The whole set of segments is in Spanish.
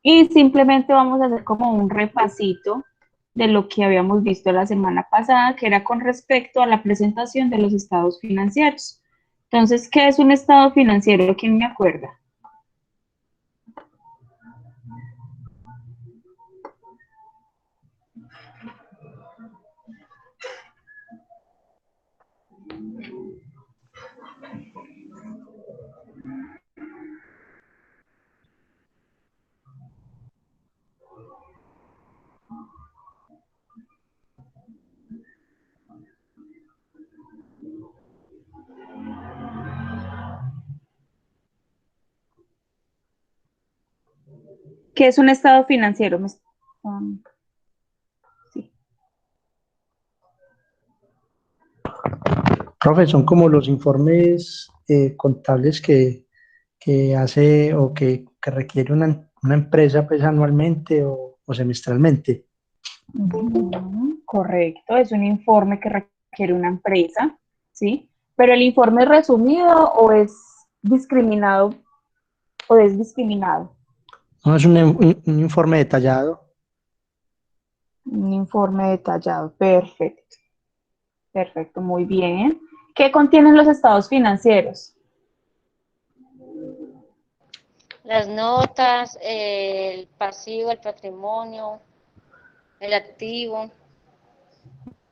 Y simplemente vamos a hacer como un repasito de lo que habíamos visto la semana pasada, que era con respecto a la presentación de los estados financieros. Entonces, ¿qué es un estado financiero? ¿Quién me acuerda? ¿Qué es un estado financiero? Sí. Profe, son como los informes contables que hace o que requiere una empresa pues anualmente o semestralmente. Correcto, es un informe que requiere una empresa, ¿sí? Pero el informe es resumido o es discriminado o es discriminado. No, es un informe detallado. Un informe detallado, perfecto, perfecto, muy bien. ¿Qué contienen los estados financieros? Las notas, el pasivo, el patrimonio, el activo.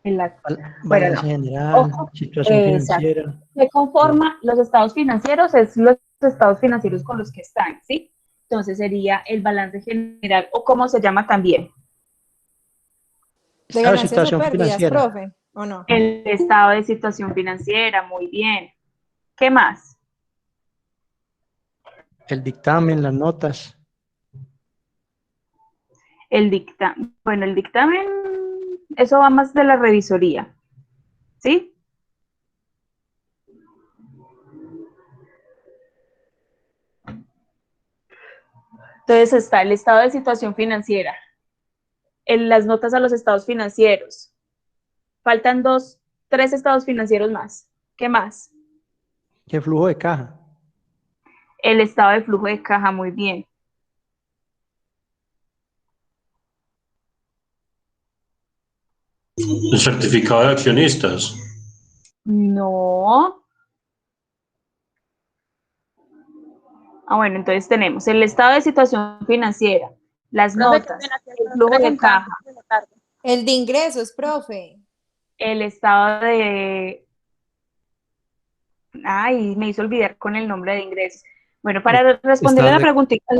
El, bueno, Balance no. general, Ojo, situación exacto. financiera. ¿Qué conforma los estados financieros? Es los estados financieros con los que están, ¿sí? Entonces sería el balance general o como se llama también. ¿De Estado de ganancias o situación pérdidas, financiera. profe? ¿O no? El estado de situación financiera, muy bien. ¿Qué más? El dictamen, las notas. El dictamen. Bueno, el dictamen, eso va más de la revisoría, ¿sí? Entonces está el estado de situación financiera, las notas a los estados financieros. Faltan tres estados financieros más. ¿Qué más? ¿Qué flujo de caja? El estado de flujo de caja, muy bien. El certificado de accionistas. No. Bueno, entonces tenemos el estado de situación financiera, las Profe, qué notas, pena, que el estás flujo de preguntando caja, de la tarde. El de ingresos, profe. el estado de... Ay, me hizo olvidar con el nombre de ingresos. Bueno, para responderle a Estado la de, preguntita,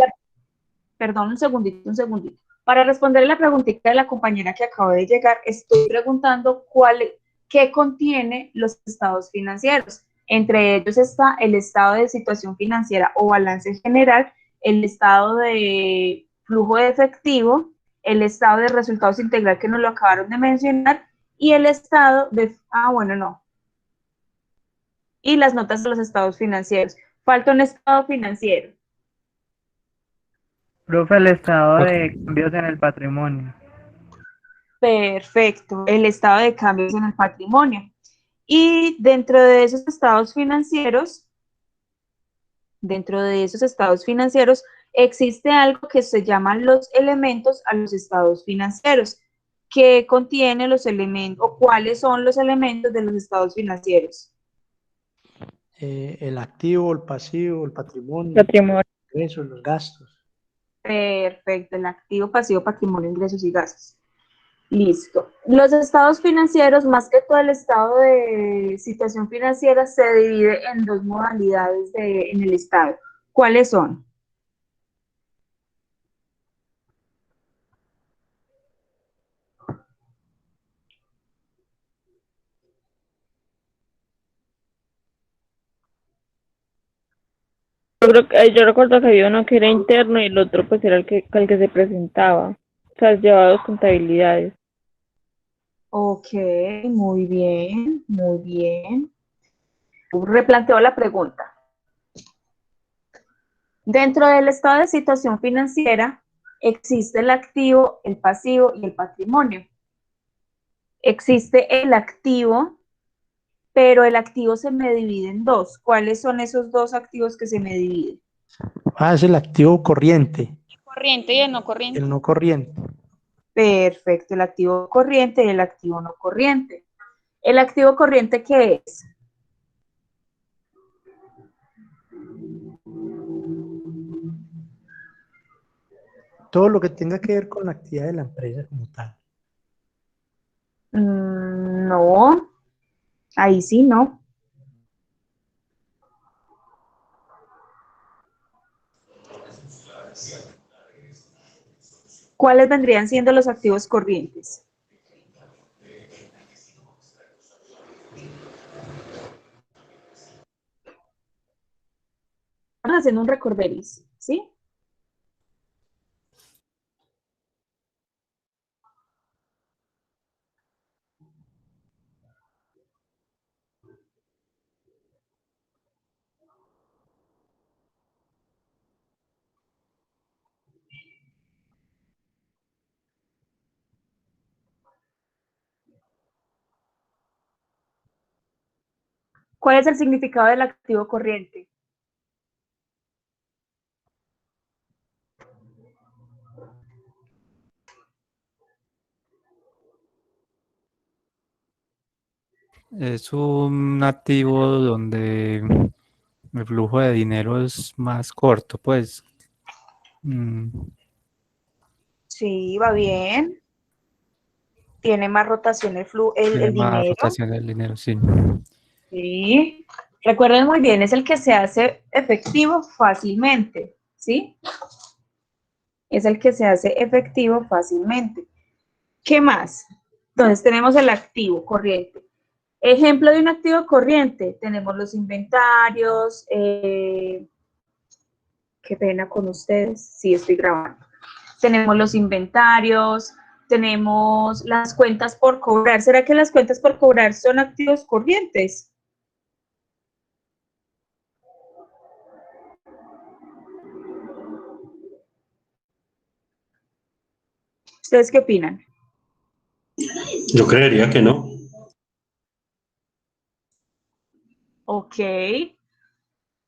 perdón, un segundito, un segundito. Para responderle la preguntita de la compañera que acaba de llegar, estoy preguntando qué contiene los estados financieros. Entre ellos está el estado de situación financiera o balance general, el estado de flujo de efectivo, el estado de resultados integral que nos lo acabaron de mencionar y el estado de, bueno, no, y las notas de los estados financieros. Falta un estado financiero. Profe, el estado de cambios en el patrimonio. Perfecto, el estado de cambios en el patrimonio. Y dentro de esos estados financieros, existe algo que se llaman los elementos a los estados financieros. ¿Qué contiene los elementos o cuáles son los elementos de los estados financieros? el activo, el pasivo, el patrimonio, Patrimonio. los ingresos, los gastos. Perfecto, el activo, pasivo, patrimonio, ingresos y gastos. Listo. Los estados financieros, más que todo el estado de situación financiera, se divide en dos modalidades en el estado. ¿Cuáles son? Yo creo que yo recuerdo que había uno que era interno y el otro pues era el que se presentaba. O sea, llevaba dos contabilidades. Ok, muy bien, muy bien. Replanteo la pregunta. Dentro del estado de situación financiera existe el activo, el pasivo y el patrimonio. Existe el activo, pero el activo se me divide en dos. ¿Cuáles son esos dos activos que se me dividen? Es el activo corriente. corriente y el no corriente. El no corriente. Perfecto, el activo corriente y el activo no corriente. ¿El activo corriente qué es? Todo lo que tenga que ver con la actividad de la empresa como tal. No, ahí sí no. ¿Cuáles vendrían siendo los activos corrientes? Estamos haciendo un recorderis, ¿sí? ¿Cuál es el significado del activo corriente? Es un activo donde el flujo de dinero es más corto, pues. Sí, va bien. Tiene más rotación Tiene el más dinero. rotación del dinero, sí. Sí. Recuerden muy bien, es el que se hace efectivo fácilmente, ¿sí? Es el que se hace efectivo fácilmente. ¿Qué más? Entonces tenemos el activo corriente. Ejemplo de un activo corriente, tenemos los inventarios, qué pena con ustedes, sí estoy grabando. Tenemos los inventarios, tenemos las cuentas por cobrar. ¿Será que las cuentas por cobrar son activos corrientes? ¿Ustedes qué opinan? Yo creería que no. Ok.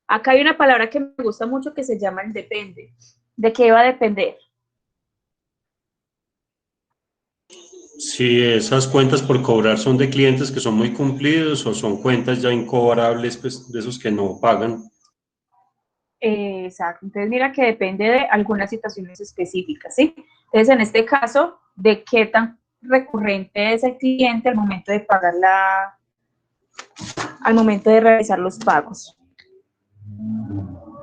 Acá hay una palabra que me gusta mucho que se llama el depende. ¿De qué va a depender? Si esas cuentas por cobrar son de clientes que son muy cumplidos o son cuentas ya incobrables, pues de esos que no pagan. Exacto. Entonces, mira que depende de algunas situaciones específicas, ¿sí? Entonces, en este caso, de qué tan recurrente es el cliente al momento de pagar al momento de realizar los pagos.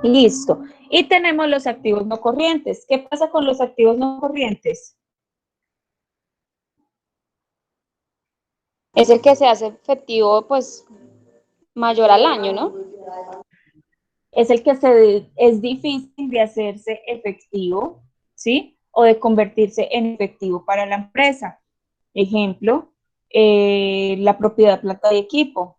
Listo. Y tenemos los activos no corrientes. ¿Qué pasa con los activos no corrientes? Es el que se hace efectivo, pues, mayor al año, ¿no? Es el que es difícil de hacerse efectivo, ¿sí? O de convertirse en efectivo para la empresa. Ejemplo, la propiedad, planta y equipo.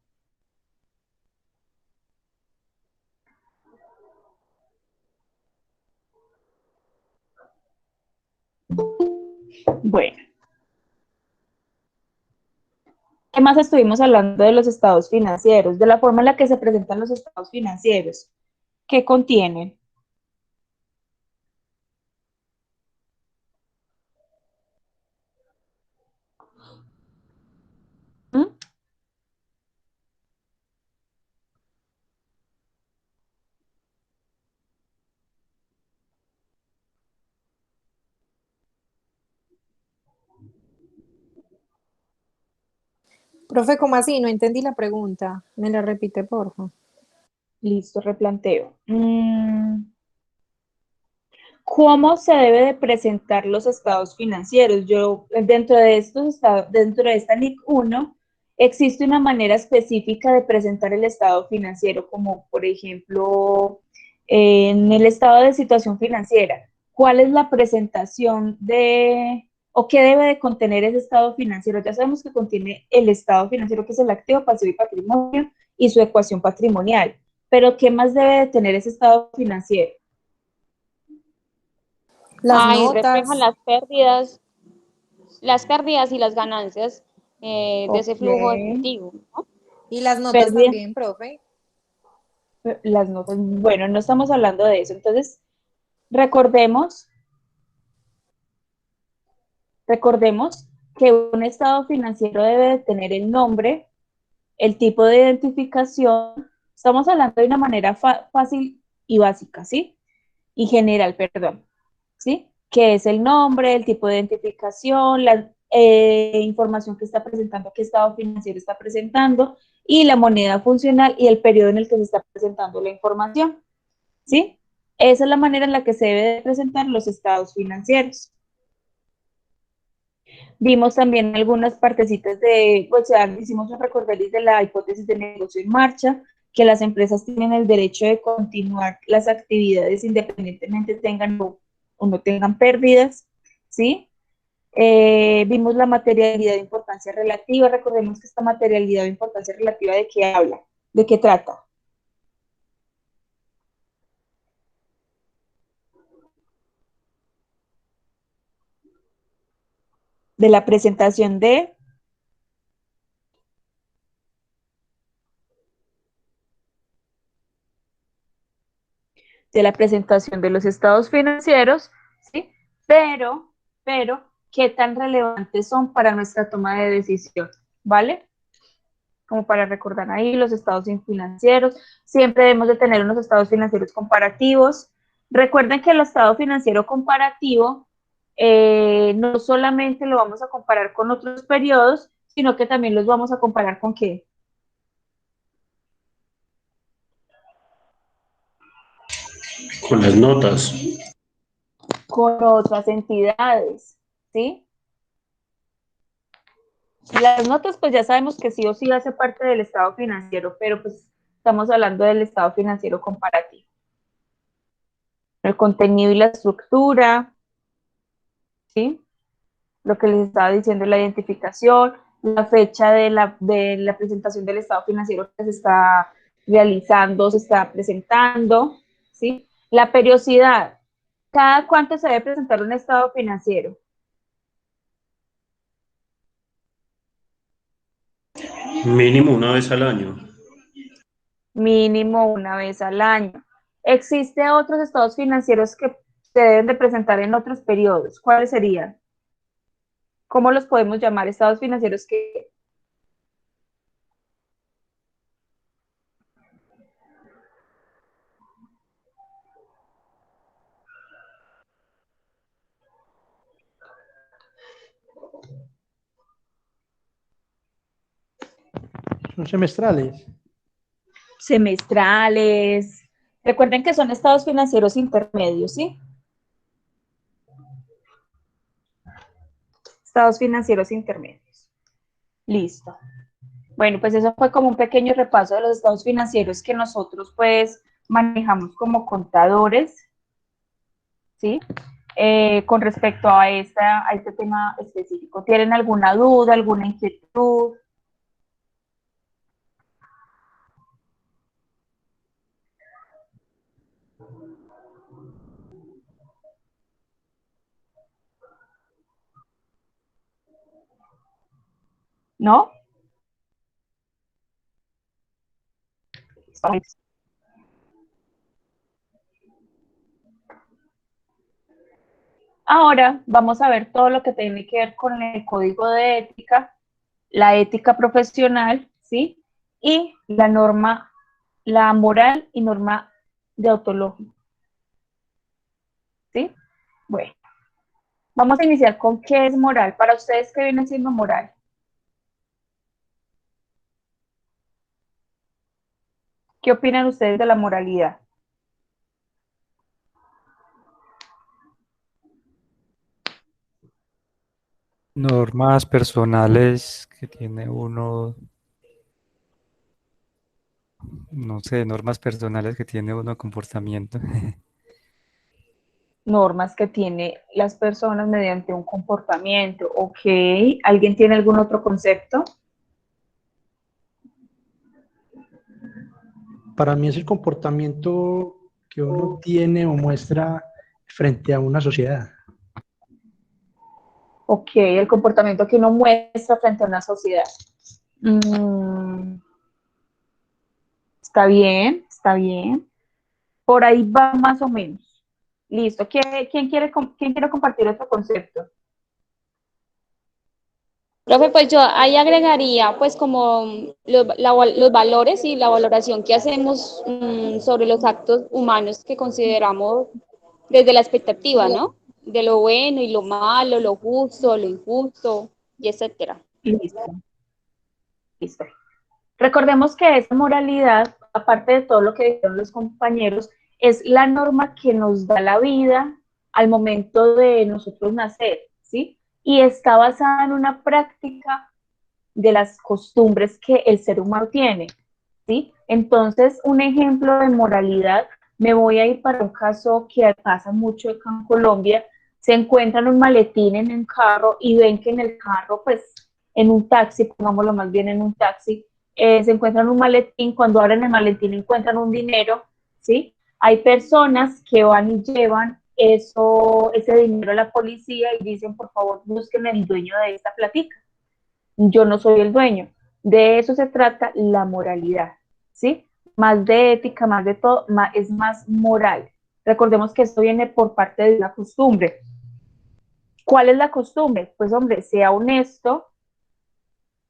Bueno, ¿qué más estuvimos hablando de los estados financieros? De la forma en la que se presentan los estados financieros. ¿Qué contienen? ¿Mm? Profe, ¿cómo así? No entendí la pregunta. ¿Me la repite, por favor? Listo, replanteo. ¿Cómo se debe de presentar los estados financieros? Yo, dentro de estos estados, dentro de esta NIC 1, existe una manera específica de presentar el estado financiero, como por ejemplo, en el estado de situación financiera. ¿Cuál es la presentación o qué debe de contener ese estado financiero? Ya sabemos que contiene el estado financiero, que es el activo, pasivo y patrimonio, y su ecuación patrimonial. Pero ¿qué más debe de tener ese estado financiero? Ahí Notas. reflejan las pérdidas y las ganancias de ese Ok. flujo efectivo, ¿no? Y las notas Pérdida, también, profe. las notas. Bueno, no estamos hablando de eso. Entonces, recordemos Recordemos que un estado financiero debe de tener el nombre, el tipo de identificación. Estamos hablando de una manera fácil y básica, ¿sí? Y general, perdón, ¿sí? Que es el nombre, el tipo de identificación, la información que está presentando, qué estado financiero está presentando, y la moneda funcional y el periodo en el que se está presentando la información, ¿sí? Esa es la manera en la que se debe de presentar los estados financieros. Vimos también algunas partecitas de, o sea, hicimos un recorderis de la hipótesis de negocio en marcha, que las empresas tienen el derecho de continuar las actividades independientemente tengan o no tengan pérdidas, ¿sí? Vimos la materialidad de importancia relativa. Recordemos que esta materialidad de importancia relativa, ¿de qué habla? ¿De qué trata? De la presentación de la presentación de los estados financieros, ¿sí? Pero, ¿qué tan relevantes son para nuestra toma de decisión? ¿Vale? Como para recordar ahí los estados financieros. Siempre debemos de tener unos estados financieros comparativos. Recuerden que el estado financiero comparativo no solamente lo vamos a comparar con otros periodos, sino que también los vamos a comparar con ¿qué? Con las notas. Con otras entidades, ¿sí? Las notas, pues ya sabemos que sí o sí hace parte del estado financiero, pero pues estamos hablando del estado financiero comparativo. El contenido y la estructura, ¿sí? Lo que les estaba diciendo, la identificación, la fecha de la presentación del estado financiero que se está realizando, se está presentando, ¿sí? La periodicidad, ¿cada cuánto se debe presentar un estado financiero? Mínimo una vez al año. Mínimo una vez al año. ¿Existen otros estados financieros que se deben de presentar en otros periodos? ¿Cuáles serían? ¿Cómo los podemos llamar? Estados financieros que... Son semestrales. Semestrales. Recuerden que son estados financieros intermedios, ¿sí? Estados financieros intermedios. Listo. Bueno, pues eso fue como un pequeño repaso de los estados financieros que nosotros pues manejamos como contadores, ¿sí? Con respecto a este tema específico. ¿Tienen alguna duda, alguna inquietud? ¿No? Ahora vamos a ver todo lo que tiene que ver con el código de ética, la ética profesional, ¿sí? Y la norma, la moral y norma deontológica, ¿sí? Bueno, vamos a iniciar con qué es moral. Para ustedes, ¿qué viene siendo moral? ¿Qué opinan ustedes de la moralidad? Normas personales que tiene uno, no sé, normas personales que tiene uno de comportamiento. Normas que tienen las personas mediante un comportamiento. Ok, ¿alguien tiene algún otro concepto? Para mí es el comportamiento que uno tiene o muestra frente a una sociedad. Ok, el comportamiento que uno muestra frente a una sociedad. Está bien, está bien. Por ahí va más o menos. Listo. ¿Quién quiere compartir otro concepto? Profe, pues yo ahí agregaría pues como los valores y la valoración que hacemos sobre los actos humanos que consideramos desde la expectativa, ¿no? De lo bueno y lo malo, lo justo, lo injusto, y etcétera. Listo, listo. Recordemos que esa moralidad, aparte de todo lo que dijeron los compañeros, es la norma que nos da la vida al momento de nosotros nacer, ¿sí? Y está basada en una práctica de las costumbres que el ser humano tiene, ¿sí? Entonces, un ejemplo de moralidad, me voy a ir para un caso que pasa mucho acá en Colombia. Se encuentran un maletín en un carro y ven que en el carro, pues, en un taxi, pongámoslo más bien en un taxi, se encuentran un maletín, cuando abren el maletín encuentran un dinero, ¿sí? Hay personas que van y llevan ese dinero a la policía y dicen, por favor, busquen el dueño de esta platica. Yo no soy el dueño. De eso se trata la moralidad, ¿sí? Más de ética, más de todo, es más moral. Recordemos que esto viene por parte de la costumbre. ¿Cuál es la costumbre? Pues, hombre, sea honesto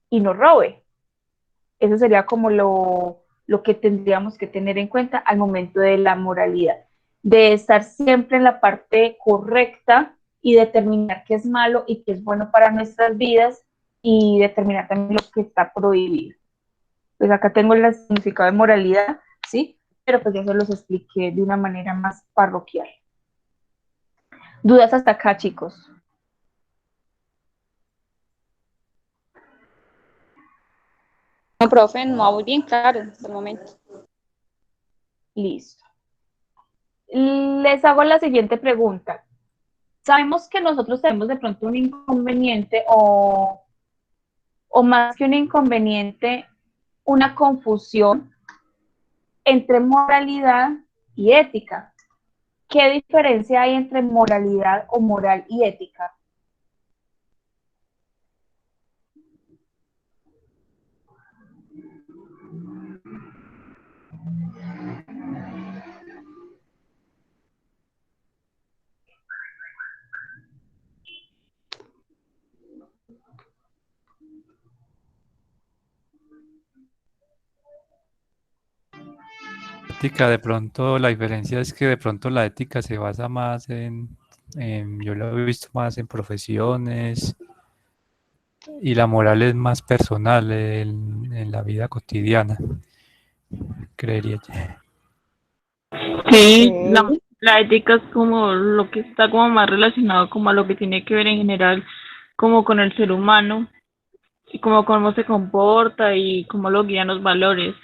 y no robe. Eso sería como lo que tendríamos que tener en cuenta al momento de la moralidad, de estar siempre en la parte correcta y determinar qué es malo y qué es bueno para nuestras vidas y determinar también lo que está prohibido. Pues acá tengo el significado de moralidad, ¿sí? Pero pues ya se los expliqué de una manera más parroquial. ¿Dudas hasta acá, chicos? No, profe, no, muy bien claro, de momento. Listo. Les hago la siguiente pregunta. Sabemos que nosotros tenemos de pronto un inconveniente o más que un inconveniente, una confusión entre moralidad y ética. ¿Qué diferencia hay entre moralidad o moral y ética? Ética, de pronto la diferencia es que de pronto la ética se basa más yo lo he visto más en profesiones y la moral es más personal en la vida cotidiana, creería yo. Sí, Okay. la ética es como lo que está como más relacionado como a lo que tiene que ver en general como con el ser humano y como cómo se comporta y cómo lo guían los valores.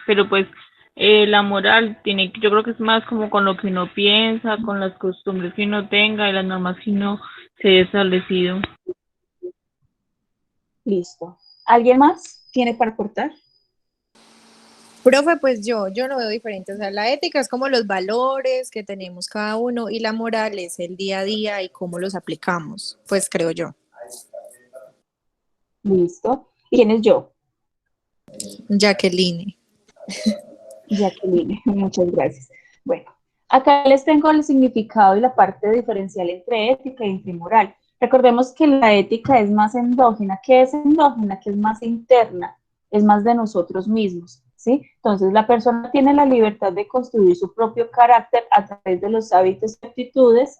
Pero pues la moral tiene, yo creo que es más como con lo que uno piensa, con las costumbres que uno tenga y las normas que uno se haya establecido. Listo. ¿Alguien más tiene para aportar? Profe, pues yo lo veo diferente. O sea, la ética es como los valores que tenemos cada uno y la moral es el día a día y cómo los aplicamos, pues creo yo. Listo. ¿Y quién es yo? Jacqueline. Jacqueline, muchas gracias. Bueno, acá les tengo el significado y la parte diferencial entre ética y entre moral. Recordemos que la ética es más endógena. ¿Qué es endógena? Que es más interna, es más de nosotros mismos, ¿sí? Entonces, la persona tiene la libertad de construir su propio carácter a través de los hábitos y actitudes,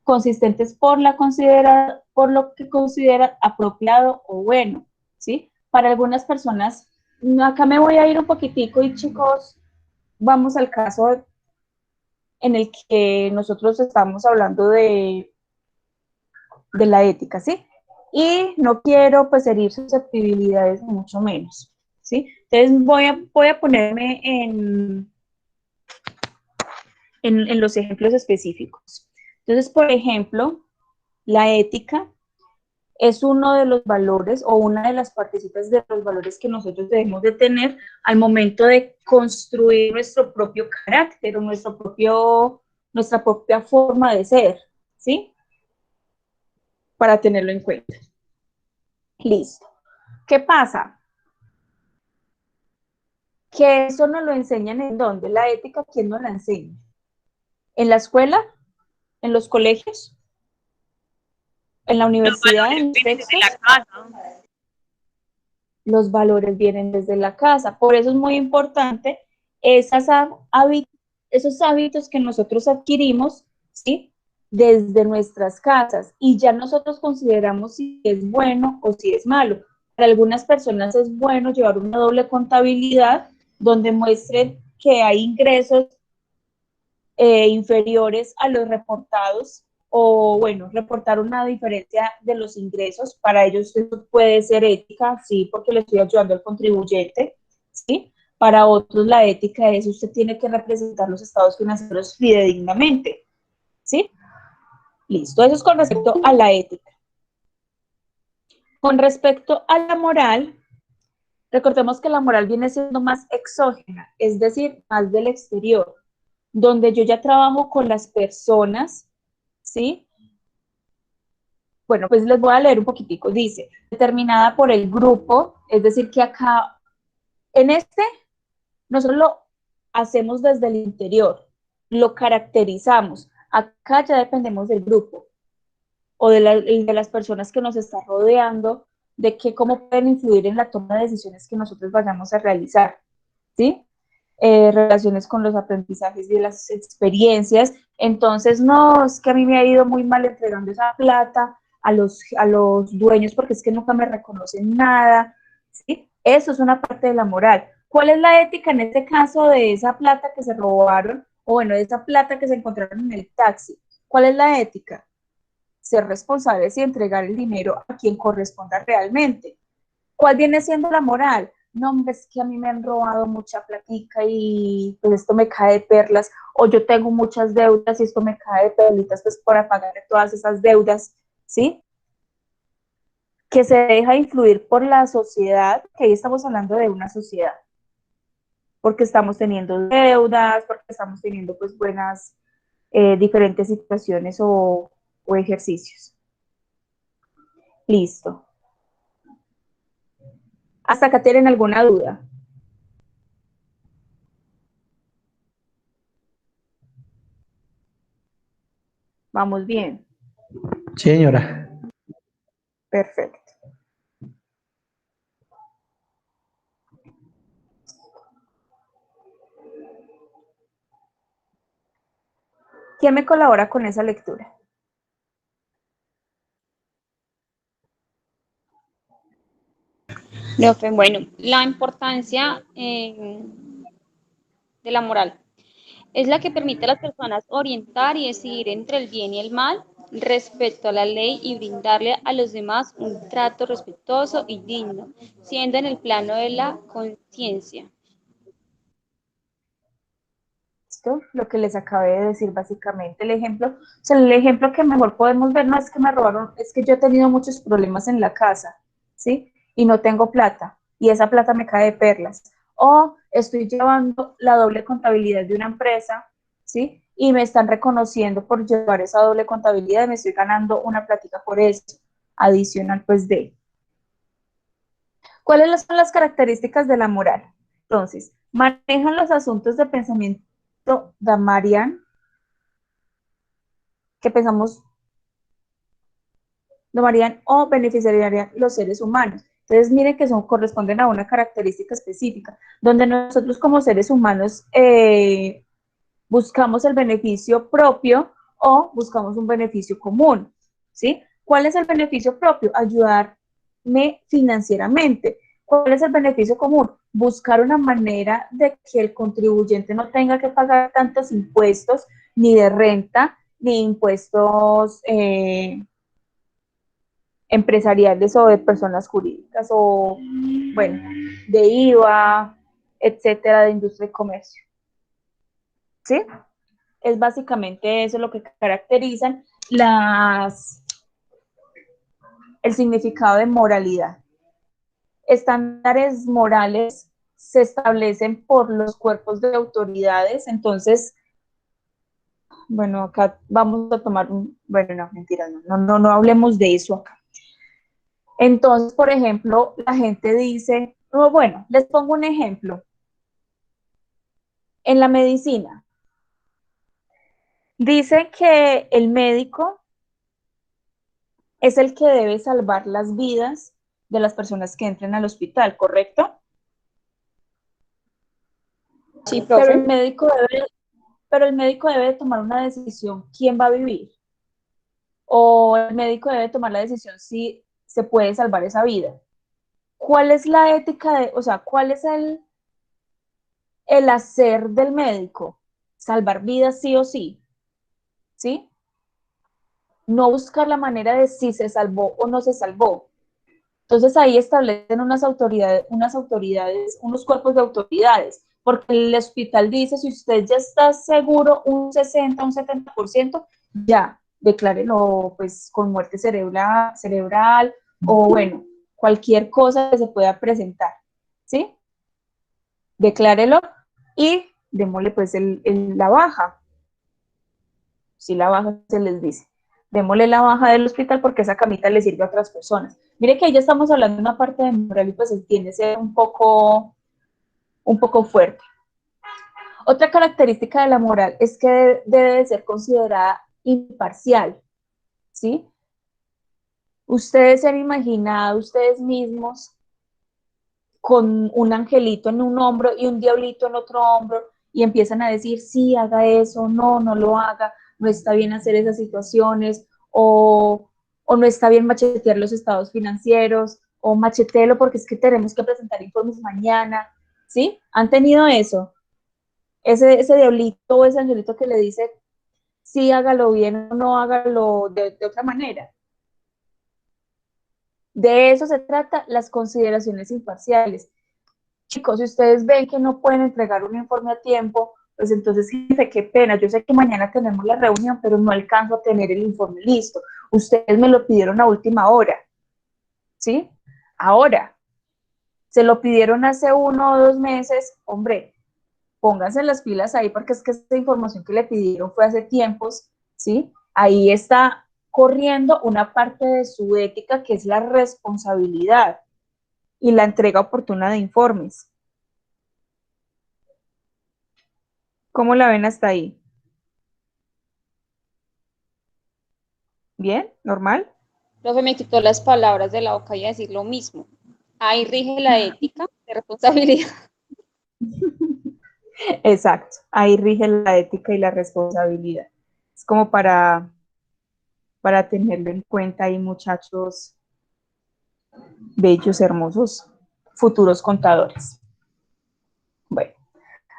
consistentes por lo que considera apropiado o bueno, ¿sí? Para algunas personas, acá me voy a ir un poquitico y chicos, vamos al caso en el que nosotros estamos hablando de la ética, ¿sí? Y no quiero pues herir susceptibilidades, mucho menos, ¿sí? Entonces voy a ponerme en los ejemplos específicos. Entonces, por ejemplo, la ética es uno de los valores o una de las partecitas de los valores que nosotros debemos de tener al momento de construir nuestro propio carácter o nuestra propia forma de ser, ¿sí? Para tenerlo en cuenta. Listo. ¿Qué pasa? Que eso nos lo enseñan en dónde. La ética, ¿quién nos la enseña? ¿En la escuela? ¿En los colegios? en la Los universidad, valores en vienen desde textos, la casa. los valores vienen desde la casa. Por eso es muy importante esos hábitos que nosotros adquirimos, ¿sí? Desde nuestras casas. Y ya nosotros consideramos si es bueno o si es malo. Para algunas personas es bueno llevar una doble contabilidad donde muestren que hay ingresos inferiores a los reportados o, bueno, reportar una diferencia de los ingresos. Para ellos eso puede ser ética, sí, porque le estoy ayudando al contribuyente, ¿sí? Para otros la ética es usted tiene que representar los estados financieros fidedignamente, ¿sí? Listo, eso es con respecto a la ética. Con respecto a la moral, recordemos que la moral viene siendo más exógena, es decir, más del exterior, donde yo ya trabajo con las personas, ¿sí? Bueno, pues les voy a leer un poquitico. Dice, determinada por el grupo, es decir, que acá, en este, nosotros lo hacemos desde el interior, lo caracterizamos. Acá ya dependemos del grupo o de las personas que nos están rodeando, de que cómo pueden influir en la toma de decisiones que nosotros vayamos a realizar, ¿sí? Relaciones con los aprendizajes y las experiencias. Entonces, no, es que a mí me ha ido muy mal entregando esa plata a los dueños porque es que nunca me reconocen nada, ¿sí? Eso es una parte de la moral. ¿Cuál es la ética en este caso de esa plata que se robaron o bueno, de esa plata que se encontraron en el taxi? ¿Cuál es la ética? Ser responsables y entregar el dinero a quien corresponda realmente. ¿Cuál viene siendo la moral? No, hombre, es que a mí me han robado mucha platica y pues esto me cae de perlas, o yo tengo muchas deudas y esto me cae de perlitas pues para pagar todas esas deudas, ¿sí? Que se deja influir por la sociedad, que ahí estamos hablando de una sociedad, porque estamos teniendo deudas, porque estamos teniendo pues buenas, diferentes situaciones o ejercicios. Listo. ¿Hasta acá tienen alguna duda? Vamos bien. Sí, señora. Perfecto. ¿Quién me colabora con esa lectura? Profe, bueno, la importancia de la moral es la que permite a las personas orientar y decidir entre el bien y el mal respecto a la ley y brindarle a los demás un trato respetuoso y digno, siendo en el plano de la conciencia. ¿Listo? Lo que les acabé de decir básicamente, el ejemplo que mejor podemos ver no es que me robaron, es que yo he tenido muchos problemas en la casa, ¿sí? Y no tengo plata, y esa plata me cae de perlas. O estoy llevando la doble contabilidad de una empresa, ¿sí? Y me están reconociendo por llevar esa doble contabilidad y me estoy ganando una plática por eso, adicional pues de. ¿Cuáles son las características de la moral? Entonces, manejan los asuntos de pensamiento Damarian, que pensamos Damarian o beneficiarían los seres humanos. Entonces, miren que corresponden a una característica específica, donde nosotros como seres humanos buscamos el beneficio propio o buscamos un beneficio común, ¿sí? ¿Cuál es el beneficio propio? Ayudarme financieramente. ¿Cuál es el beneficio común? Buscar una manera de que el contribuyente no tenga que pagar tantos impuestos, ni de renta, ni impuestos empresariales o de personas jurídicas, o, bueno, de IVA, etcétera, de industria y comercio. ¿Sí? Es básicamente eso lo que caracterizan el significado de moralidad. Estándares morales se establecen por los cuerpos de autoridades, entonces, bueno, acá vamos a tomar bueno, no, mentira, no hablemos de eso acá. Entonces, por ejemplo, la gente dice, oh, bueno, les pongo un ejemplo. En la medicina, dice que el médico es el que debe salvar las vidas de las personas que entren al hospital, ¿correcto? Sí, Pero profe. el médico debe tomar una decisión, ¿quién va a vivir? O el médico debe tomar la decisión si se puede salvar esa vida. ¿Cuál es la ética o sea, cuál es el hacer del médico? Salvar vidas sí o sí, ¿sí? No buscar la manera de si se salvó o no se salvó. Entonces ahí establecen unos cuerpos de autoridades, porque el hospital dice, si usted ya está seguro un 60, un 70%, ya, declárelo pues con muerte cerebral o bueno, cualquier cosa que se pueda presentar, ¿sí? Declárelo y démosle pues la baja, si la baja se les dice. Démosle la baja del hospital porque esa camita le sirve a otras personas. Mire que ahí ya estamos hablando de una parte de moral y pues tiende a ser un poco fuerte. Otra característica de la moral es que debe de ser considerada imparcial, ¿sí? Ustedes se han imaginado ustedes mismos con un angelito en un hombro y un diablito en otro hombro y empiezan a decir, sí, haga eso, no, no lo haga, no está bien hacer esas situaciones, o no está bien machetear los estados financieros, o machetelo porque es que tenemos que presentar informes mañana, ¿sí? ¿Han tenido eso? Ese diablito o ese angelito que le dice, sí, hágalo bien o no hágalo de otra manera. De eso se trata las consideraciones imparciales. Chicos, si ustedes ven que no pueden entregar un informe a tiempo, pues entonces, jefe, qué pena, yo sé que mañana tenemos la reunión, pero no alcanzo a tener el informe listo. Ustedes me lo pidieron a última hora, ¿sí? Ahora, se lo pidieron hace 1 o 2 meses, hombre, pónganse las pilas ahí porque es que esta información que le pidieron fue hace tiempos, ¿sí? Ahí está corriendo una parte de su ética que es la responsabilidad y la entrega oportuna de informes. ¿Cómo la ven hasta ahí? ¿Bien? ¿Normal? Profe, me quitó las palabras de la boca y a decir lo mismo. Ahí rige la ética de responsabilidad. Exacto, ahí rige la ética y la responsabilidad. Es como para tenerlo en cuenta ahí, muchachos bellos, hermosos, futuros contadores. Bueno,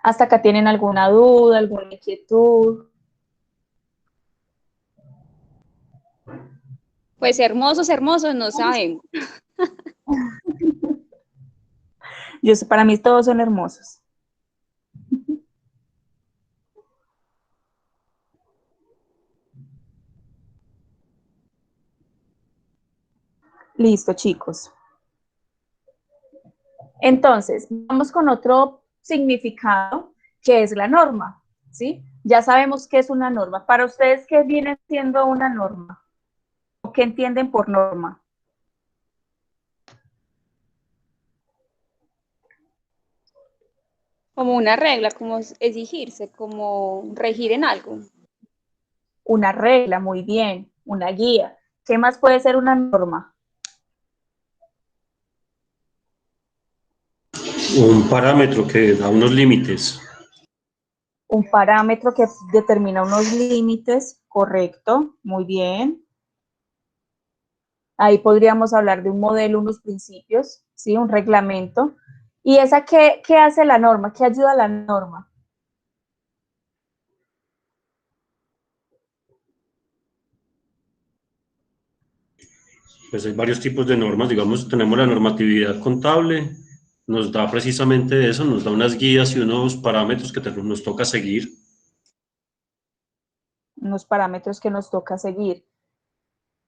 hasta acá tienen alguna duda, alguna inquietud. Pues hermosos, hermosos, no sabemos. Para mí todos son hermosos. Listo, chicos. Entonces, vamos con otro significado que es la norma, ¿sí? Ya sabemos qué es una norma. Para ustedes, ¿qué viene siendo una norma? ¿O qué entienden por norma? Como una regla, como exigirse, como regir en algo. Una regla, muy bien, una guía. ¿Qué más puede ser una norma? Un parámetro que da unos límites. Un parámetro que determina unos límites, correcto, muy bien. Ahí podríamos hablar de un modelo, unos principios, ¿sí? Un reglamento. ¿Y esa qué hace la norma? ¿Qué ayuda a la norma? Pues hay varios tipos de normas, digamos, tenemos la normatividad contable, nos da precisamente eso, nos da unas guías y unos parámetros que nos toca seguir. Unos parámetros que nos toca seguir.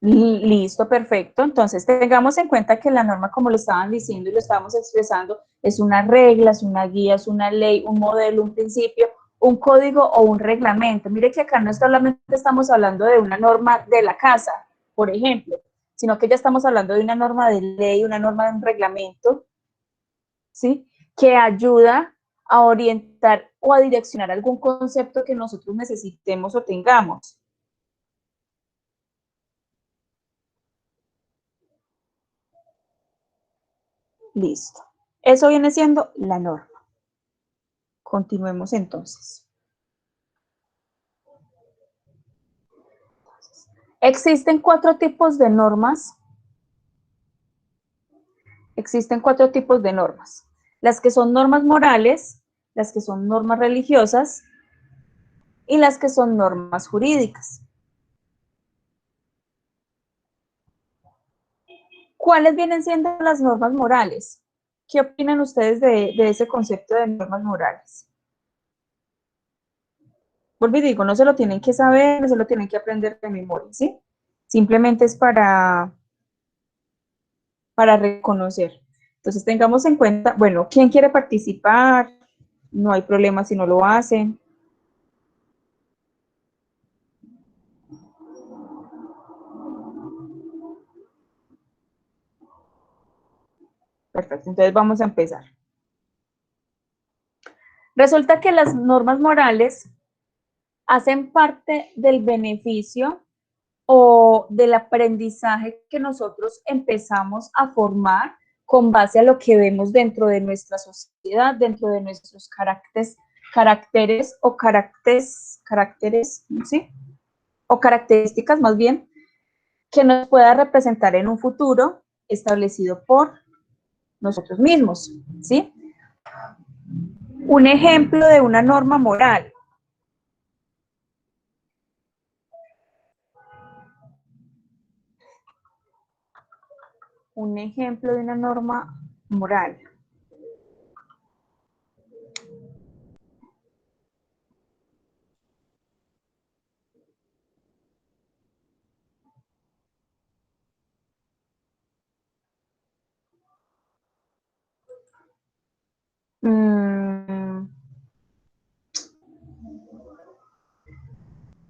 Listo, perfecto. Entonces, tengamos en cuenta que la norma, como lo estaban diciendo y lo estábamos expresando, es una regla, es una guía, es una ley, un modelo, un principio, un código o un reglamento. Mire que acá no solamente estamos hablando de una norma de la casa, por ejemplo, sino que ya estamos hablando de una norma de ley, una norma de un reglamento, ¿sí? Que ayuda a orientar o a direccionar algún concepto que nosotros necesitemos o tengamos. Listo. Eso viene siendo la norma. Continuemos entonces. Existen 4 tipos de normas. Existen 4 tipos de normas. Las que son normas morales, las que son normas religiosas y las que son normas jurídicas. ¿Cuáles vienen siendo las normas morales? ¿Qué opinan ustedes de ese concepto de normas morales? Vuelvo y digo, no se lo tienen que saber, no se lo tienen que aprender de memoria, ¿sí? Simplemente es para reconocer. Entonces tengamos en cuenta, bueno, ¿quién quiere participar? No hay problema si no lo hacen. Perfecto, entonces vamos a empezar. Resulta que las normas morales hacen parte del beneficio o del aprendizaje que nosotros empezamos a formar con base a lo que vemos dentro de nuestra sociedad, dentro de nuestros ¿sí? O características más bien, que nos pueda representar en un futuro establecido por nosotros mismos, ¿sí? Un ejemplo de una norma moral. Un ejemplo de una norma moral.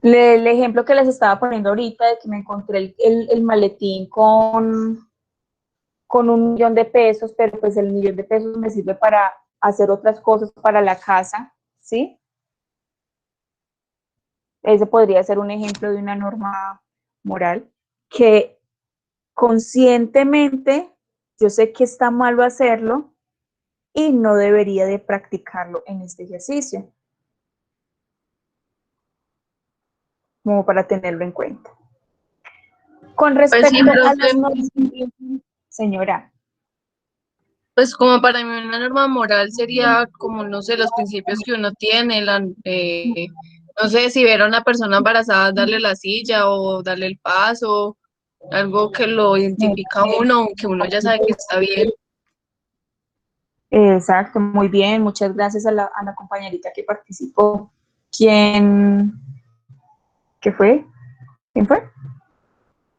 El ejemplo que les estaba poniendo ahorita de que me encontré el maletín con 1.000.000 de pesos, pero pues el 1.000.000 de pesos me sirve para hacer otras cosas para la casa, ¿sí? Ese podría ser un ejemplo de una norma moral que conscientemente yo sé que está malo hacerlo y no debería de practicarlo en este ejercicio, como para tenerlo en cuenta. Con respecto sí, a las profe, normas, señora. pues como para mí una norma moral sería como, no sé, los principios que uno tiene, no sé, si ver a una persona embarazada, darle la silla o darle el paso, algo que lo identifica a uno, que uno ya sabe que está bien. Exacto, muy bien, muchas gracias a la compañerita que participó. ¿Quién? ¿Qué fue? ¿Quién fue?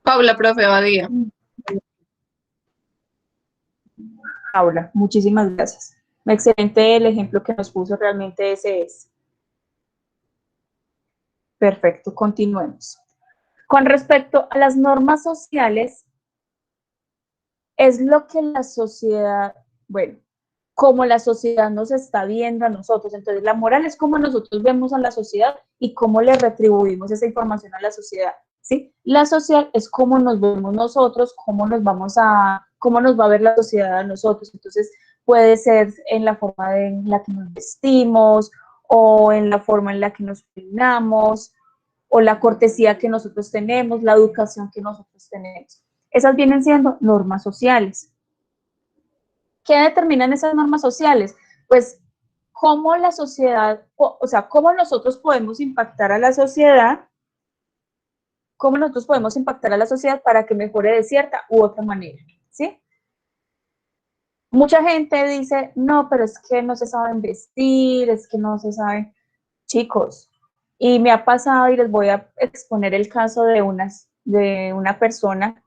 Paula, profe, Badía. Paula, muchísimas gracias. Excelente el ejemplo que nos puso, realmente ese es. Perfecto, continuemos. Con respecto a las normas sociales, es lo que la sociedad, bueno, como la sociedad nos está viendo a nosotros. Entonces, la moral es cómo nosotros vemos a la sociedad y cómo le retribuimos esa información a la sociedad, ¿sí? La social es cómo nos vemos nosotros, cómo nos va a ver la sociedad a nosotros. Entonces, puede ser en la forma en la que nos vestimos o en la forma en la que nos peinamos o la cortesía que nosotros tenemos, la educación que nosotros tenemos. Esas vienen siendo normas sociales. ¿Qué determinan esas normas sociales? Pues cómo la sociedad, o sea, cómo nosotros podemos impactar a la sociedad, cómo nosotros podemos impactar a la sociedad para que mejore de cierta u otra manera, ¿sí? Mucha gente dice, no, pero es que no se saben vestir, es que no se saben, chicos, y me ha pasado y les voy a exponer el caso de una persona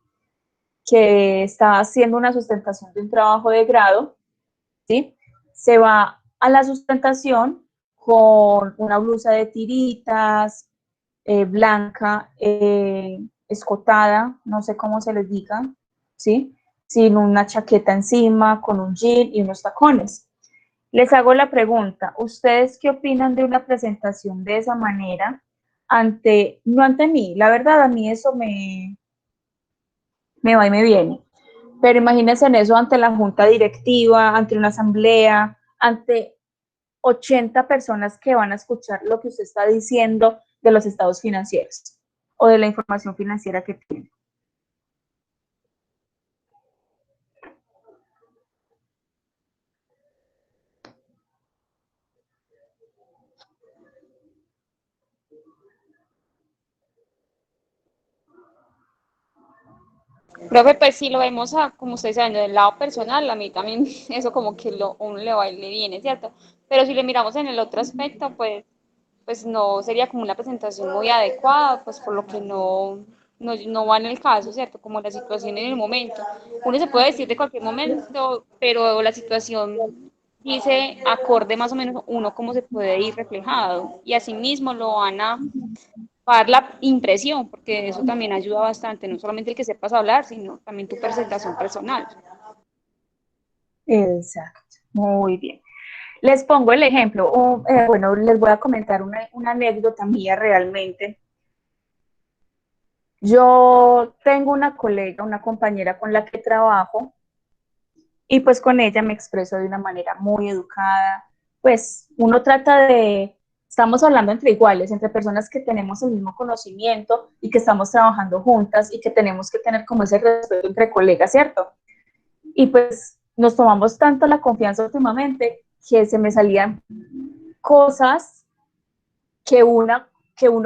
que está haciendo una sustentación de un trabajo de grado, ¿sí? Se va a la sustentación con una blusa de tiritas, blanca, escotada, no sé cómo se les diga, ¿sí? Sin una chaqueta encima, con un jean y unos tacones. Les hago la pregunta, ¿ustedes qué opinan de una presentación de esa manera no ante mí? La verdad, a mí eso me va y me viene. Pero imagínense en eso ante la junta directiva, ante una asamblea, ante 80 personas que van a escuchar lo que usted está diciendo de los estados financieros o de la información financiera que tiene. Profe, pues si lo vemos como ustedes saben, del lado personal, a mí también eso como que uno le va y le viene, ¿cierto? Pero si le miramos en el otro aspecto, pues no sería como una presentación muy adecuada, pues por lo que no va en el caso, ¿cierto? Como la situación en el momento. Uno se puede decir de cualquier momento, pero la situación dice acorde más o menos uno cómo se puede ir reflejado y asimismo lo van a dar la impresión, porque eso también ayuda bastante, no solamente el que sepas hablar, sino también tu presentación personal. Exacto, muy bien. Les pongo el ejemplo, bueno, les voy a comentar una anécdota mía realmente. Yo tengo una colega, una compañera con la que trabajo, y pues con ella me expreso de una manera muy educada. Pues uno trata de, estamos hablando entre iguales, entre personas que tenemos el mismo conocimiento y que estamos trabajando juntas y que tenemos que tener como ese respeto entre colegas, ¿cierto? Y pues nos tomamos tanto la confianza últimamente que se me salían cosas que uno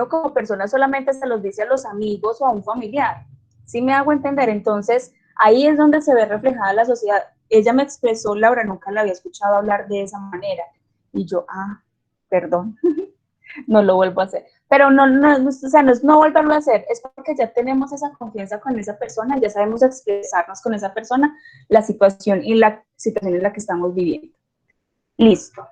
como persona solamente se los dice a los amigos o a un familiar. ¿Sí me hago entender? Entonces, ahí es donde se ve reflejada la sociedad. Ella me expresó, Laura, nunca la había escuchado hablar de esa manera. Y yo, perdón, no lo vuelvo a hacer. Pero o sea, no es no volverlo a hacer, es porque ya tenemos esa confianza con esa persona, ya sabemos expresarnos con esa persona, la situación en la que estamos viviendo. Listo.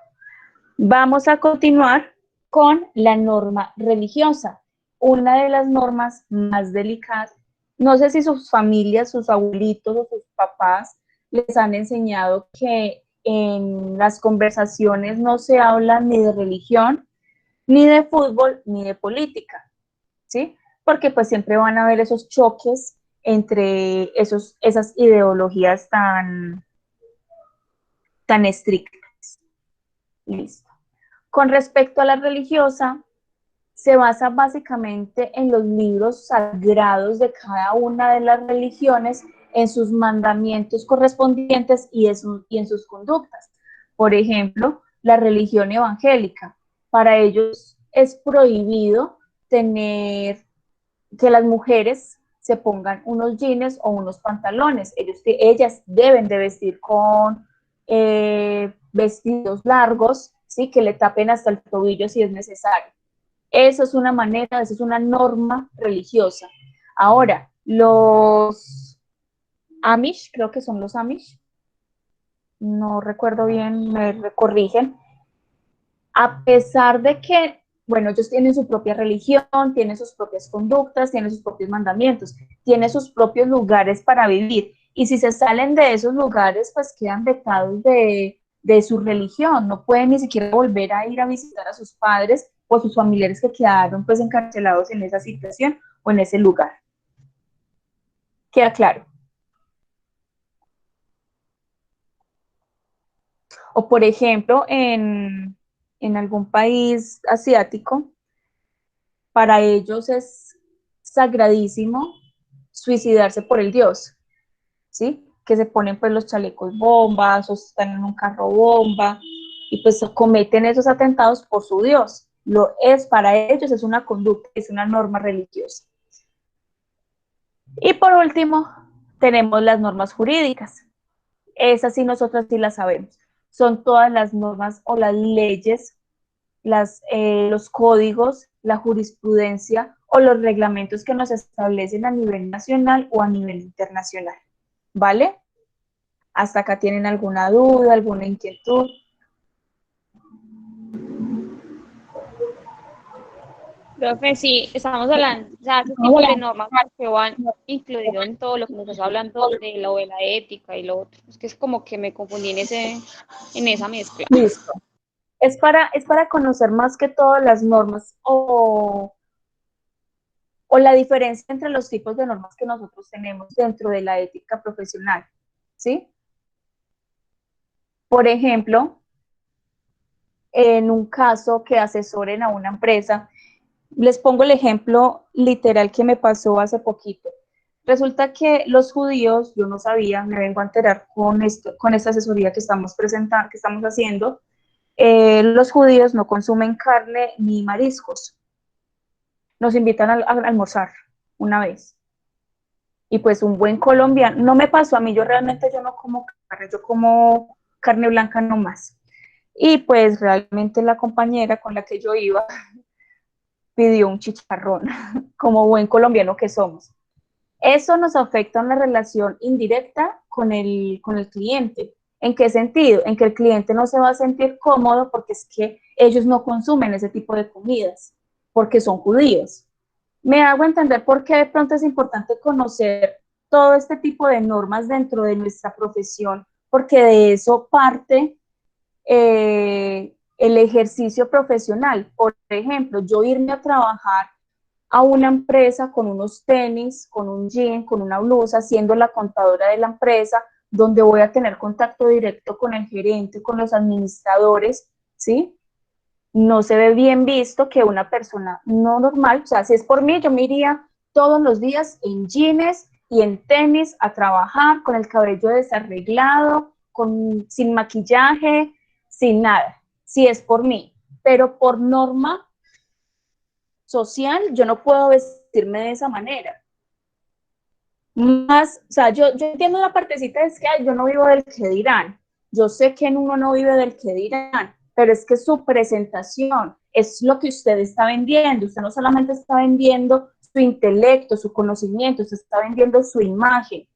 Vamos a continuar con la norma religiosa, una de las normas más delicadas. No sé si sus familias, sus abuelitos o sus papás les han enseñado que en las conversaciones no se habla ni de religión, ni de fútbol, ni de política, ¿sí? Porque pues siempre van a haber esos choques entre esas ideologías tan estrictas. Listo. Con respecto a la religiosa, se basa básicamente en los libros sagrados de cada una de las religiones, en sus mandamientos correspondientes y en sus conductas. Por ejemplo, la religión evangélica. Para ellos es prohibido tener que las mujeres se pongan unos jeans o unos pantalones. Ellas deben de vestir con vestidos largos, ¿sí? Que le tapen hasta el tobillo si es necesario. Eso es una manera, eso es una norma religiosa. Ahora, los Amish, creo que son los Amish, no recuerdo bien, me corrigen, a pesar de que, bueno, ellos tienen su propia religión, tienen sus propias conductas, tienen sus propios mandamientos, tienen sus propios lugares para vivir, y si se salen de esos lugares, pues quedan vetados de su religión, no pueden ni siquiera volver a ir a visitar a sus padres o a sus familiares que quedaron pues encarcelados en esa situación o en ese lugar. ¿Queda claro? O por ejemplo, en algún país asiático, para ellos es sagradísimo suicidarse por el dios, ¿sí? Que se ponen pues los chalecos bombas o están en un carro bomba y pues cometen esos atentados por su dios. Lo es para ellos, es una conducta, es una norma religiosa. Y por último, tenemos las normas jurídicas. Esas sí nosotros sí las sabemos. Son todas las normas o las leyes, los códigos, la jurisprudencia o los reglamentos que nos establecen a nivel nacional o a nivel internacional. ¿Vale? ¿Hasta acá tienen alguna duda, alguna inquietud? Profe, sí, estamos hablando, o sea, esos tipos de normas que van incluidos en todo lo que nos estás hablando de la ética y lo otro. Es que es como que me confundí en esa mezcla. Listo. Es para conocer más que todas las normas o la diferencia entre los tipos de normas que nosotros tenemos dentro de la ética profesional. ¿sí? Por ejemplo, en un caso que asesoren a una empresa, les pongo el ejemplo literal que me pasó hace poquito. Resulta que los judíos, yo no sabía, me vengo a enterar con esta asesoría que estamos presentando, que estamos haciendo, los judíos no consumen carne ni mariscos. Nos invitan a almorzar una vez. Y pues un buen colombiano, no me pasó a mí, yo realmente yo no como carne, yo como carne blanca nomás. Y pues realmente la compañera con la que yo iba pidió un chicharrón, como buen colombiano que somos. Eso nos afecta en la relación indirecta con el cliente. ¿En qué sentido? En que el cliente no se va a sentir cómodo porque es que ellos no consumen ese tipo de comidas, porque son judíos. Me hago entender por qué de pronto es importante conocer todo este tipo de normas dentro de nuestra profesión, porque de eso parte el ejercicio profesional. Por ejemplo, yo irme a trabajar a una empresa con unos tenis, con un jean, con una blusa, siendo la contadora de la empresa, donde voy a tener contacto directo con el gerente, con los administradores, ¿sí? No se ve bien visto que una persona no normal, o sea, si es por mí, yo me iría todos los días en jeans y en tenis a trabajar, con el cabello desarreglado, sin maquillaje, sin nada, si es por mí. Pero por norma social, yo no puedo vestirme de esa manera. Más, o sea, yo entiendo la partecita, es que ay, yo no vivo del que dirán. Yo sé que uno no vive del que dirán, pero es que su presentación es lo que usted está vendiendo. Usted no solamente está vendiendo su intelecto, su conocimiento, usted está vendiendo su imagen.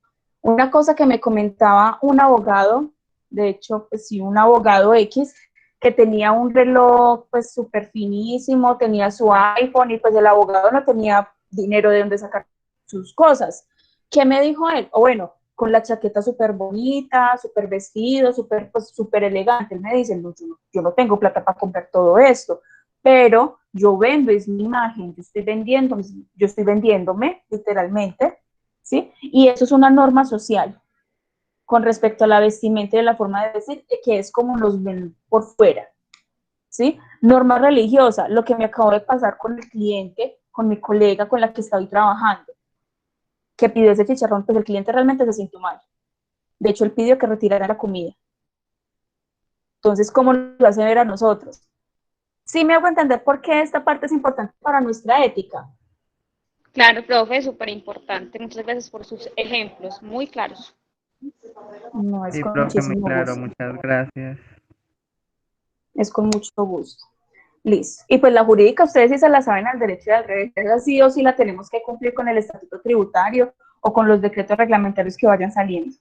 Una cosa que me comentaba un abogado, de hecho, pues sí, un abogado X, que tenía un reloj pues súper finísimo, tenía su iPhone y pues el abogado no tenía dinero de dónde sacar sus cosas. ¿Qué me dijo él? O bueno, con la chaqueta súper bonita, súper vestido, súper pues, super elegante. Él me dice, no, yo no tengo plata para comprar todo esto, pero yo vendo, es mi imagen, yo estoy vendiéndome literalmente, ¿sí? Y eso es una norma social con respecto a la vestimenta y la forma de vestir, que es como nos ven por fuera, ¿sí? Norma religiosa, lo que me acabo de pasar con el cliente, con mi colega con la que estoy trabajando, que pidió ese chicharrón, pues el cliente realmente se sintió mal. De hecho, él pidió que retirara la comida. Entonces, ¿cómo nos hace ver a nosotros? Sí me hago entender por qué esta parte es importante para nuestra ética. Claro, profe, súper importante. Muchas gracias por sus ejemplos, muy claros. No, es Sí, con profe, muy muchísimo claro, gusto. muchas gracias. Es con mucho gusto. Listo. Y pues la jurídica, ustedes sí se la saben al derecho y al revés. Esa sí o sí la tenemos que cumplir con el estatuto tributario o con los decretos reglamentarios que vayan saliendo.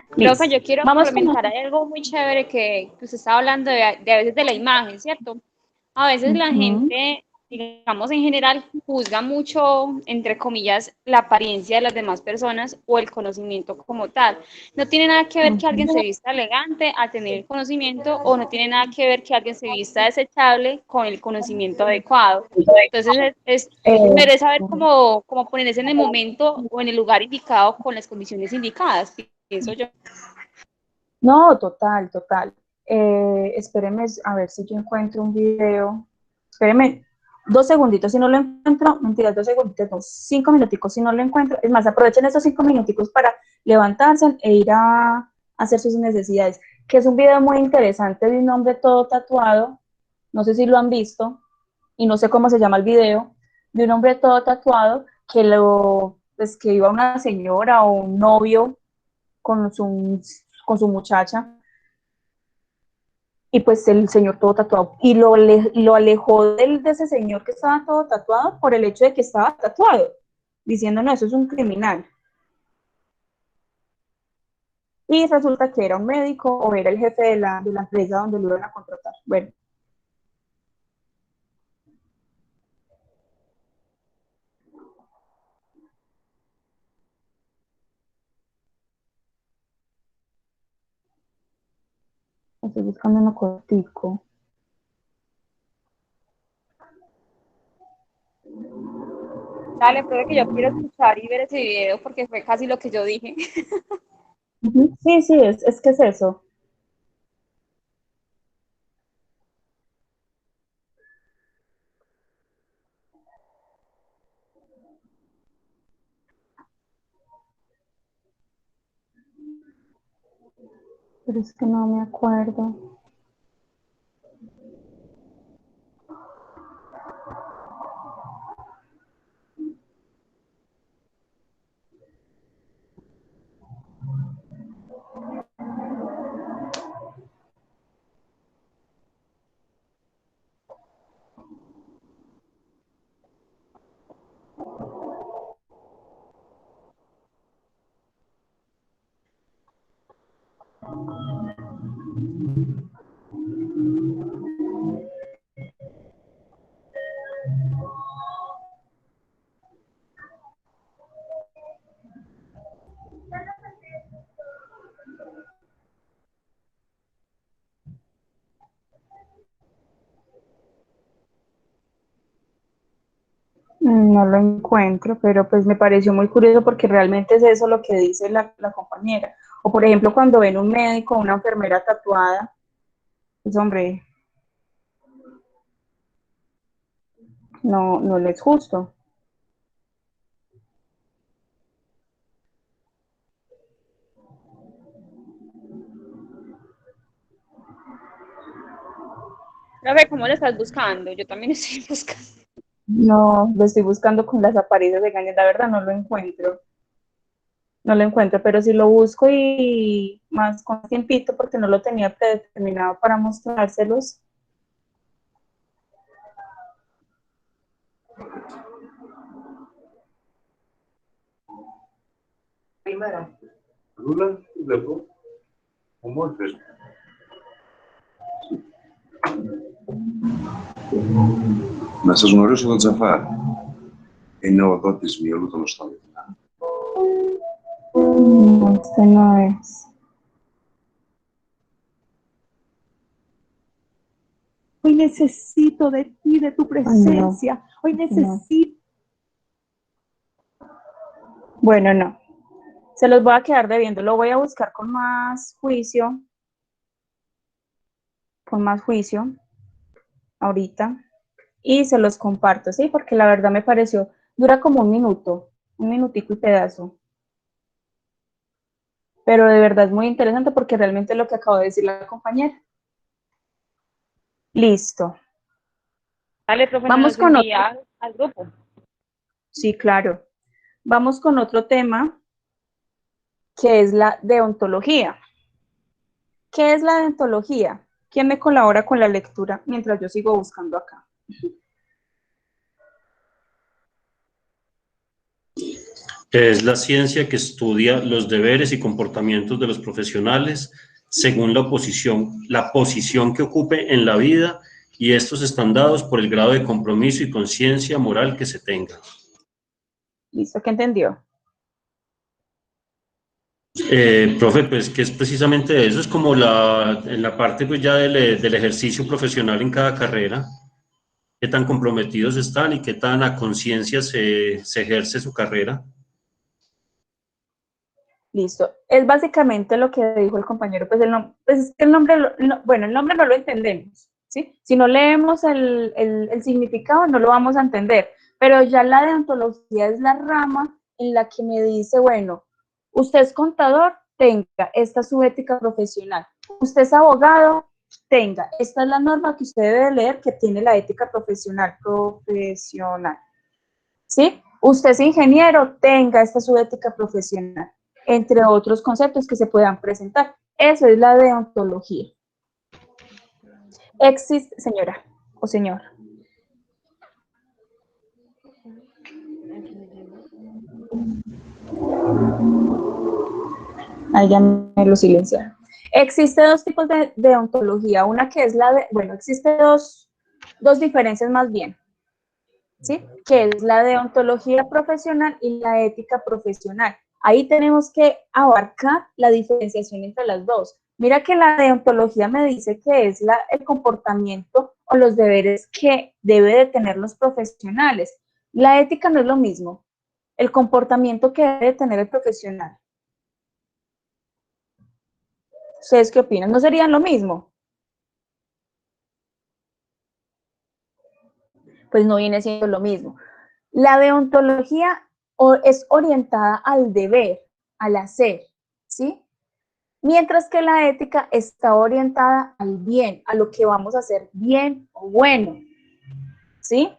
Profe, Listo. yo quiero Vamos con... complementar algo muy chévere que usted estaba hablando de a veces de la imagen, ¿cierto? A veces la gente, digamos en general, juzga mucho, entre comillas, la apariencia de las demás personas o el conocimiento como tal. No tiene nada que ver que alguien se vista elegante al tener el conocimiento o no tiene nada que ver que alguien se vista desechable con el conocimiento adecuado. Entonces, merece saber cómo ponerse en el momento o en el lugar indicado con las condiciones indicadas, pienso yo. No, total, total. Espéreme, a ver si yo encuentro un video. Espéreme 2 segunditos, si no lo encuentro, mentiras, 2 segunditos, no, 5 minuticos, si no lo encuentro. Es más, aprovechen esos 5 minuticos para levantarse e ir a hacer sus necesidades. Que es un video muy interesante de un hombre todo tatuado, no sé si lo han visto, y no sé cómo se llama el video, de un hombre todo tatuado pues que iba una señora o un novio con su muchacha, y pues el señor todo tatuado, y lo alejó de ese señor que estaba todo tatuado por el hecho de que estaba tatuado, diciendo, no, eso es un criminal. Y resulta que era un médico o era el jefe de la empresa donde lo iban a contratar. Bueno, estoy buscando uno cortico. Dale, profe, que yo quiero escuchar y ver ese video porque fue casi lo que yo dije. Sí, sí, es que es eso. Pero es que no me acuerdo. No lo encuentro, pero pues me pareció muy curioso porque realmente es eso lo que dice la compañera. O por ejemplo, cuando ven un médico o una enfermera tatuada, pues hombre, no es justo. Profe, ¿cómo lo estás buscando? Yo también estoy buscando. No, lo estoy buscando con las apariencias de Ganes, la verdad no lo encuentro. No lo encuentro, pero si lo busco y más con tiempito porque no lo tenía predeterminado para mostrárselos. Primera. Lula, dopo, molto. Να σας γνωρίσω τον Τζαφάρ. Είναι ο δότης μυαλού των οστών. No, este no es. Hoy necesito de ti, de tu presencia. Hoy necesito. Bueno, no. Se los voy a quedar debiendo. Lo voy a buscar con más juicio. Con más juicio. Ahorita. Y se los comparto, ¿sí? Porque la verdad me pareció. Dura como un minuto. Un minutico y pedazo. Pero de verdad es muy interesante porque realmente es lo que acabo de decir la compañera. Listo. Dale, profe, Vamos con otro. al grupo. Sí, claro. Vamos con otro tema, que es la deontología. ¿Qué es la deontología? ¿Quién me colabora con la lectura mientras yo sigo buscando acá? Es la ciencia que estudia los deberes y comportamientos de los profesionales según la posición que ocupe en la vida, y estos están dados por el grado de compromiso y conciencia moral que se tenga. ¿Listo? ¿Qué entendió? Profe, pues que es precisamente eso, es como en la parte pues ya del ejercicio profesional en cada carrera, qué tan comprometidos están y qué tan a conciencia se ejerce su carrera. Listo. Es básicamente lo que dijo el compañero, pues, es que el nombre, bueno, el nombre no lo entendemos, ¿sí? Si no leemos el significado, no lo vamos a entender, pero ya la deontología es la rama en la que me dice, bueno, usted es contador, tenga, esta es su ética profesional. Usted es abogado, tenga, esta es la norma que usted debe leer que tiene la ética profesional, ¿sí? Usted es ingeniero, tenga, esta es su ética profesional, entre otros conceptos que se puedan presentar. Eso es la deontología. Existe, señora o señor. Ahí ya me lo silenciaron. Existe dos tipos de deontología. Una que es bueno, existe dos diferencias más bien, ¿sí? Que es la deontología profesional y la ética profesional. Ahí tenemos que abarcar la diferenciación entre las dos. Mira que la deontología me dice que es el comportamiento o los deberes que debe de tener los profesionales, La ética no es lo mismo. El comportamiento que debe tener el profesional. ¿Ustedes qué opinan? ¿No serían lo mismo? Pues no viene siendo lo mismo. La deontología es orientada al deber, al hacer, ¿sí? Mientras que la ética está orientada al bien, a lo que vamos a hacer bien o bueno, ¿sí?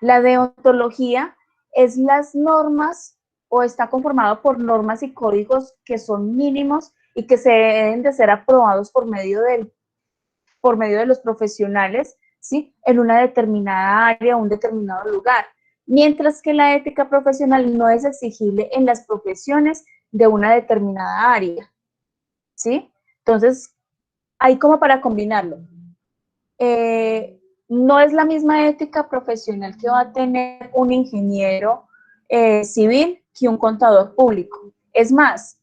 La deontología es las normas o está conformado por normas y códigos que son mínimos y que se deben de ser aprobados por medio de los profesionales, ¿sí? En una determinada área o un determinado lugar. Mientras que la ética profesional no es exigible en las profesiones de una determinada área, ¿sí? Entonces, hay como para combinarlo. No es la misma ética profesional que va a tener un ingeniero civil que un contador público. Es más,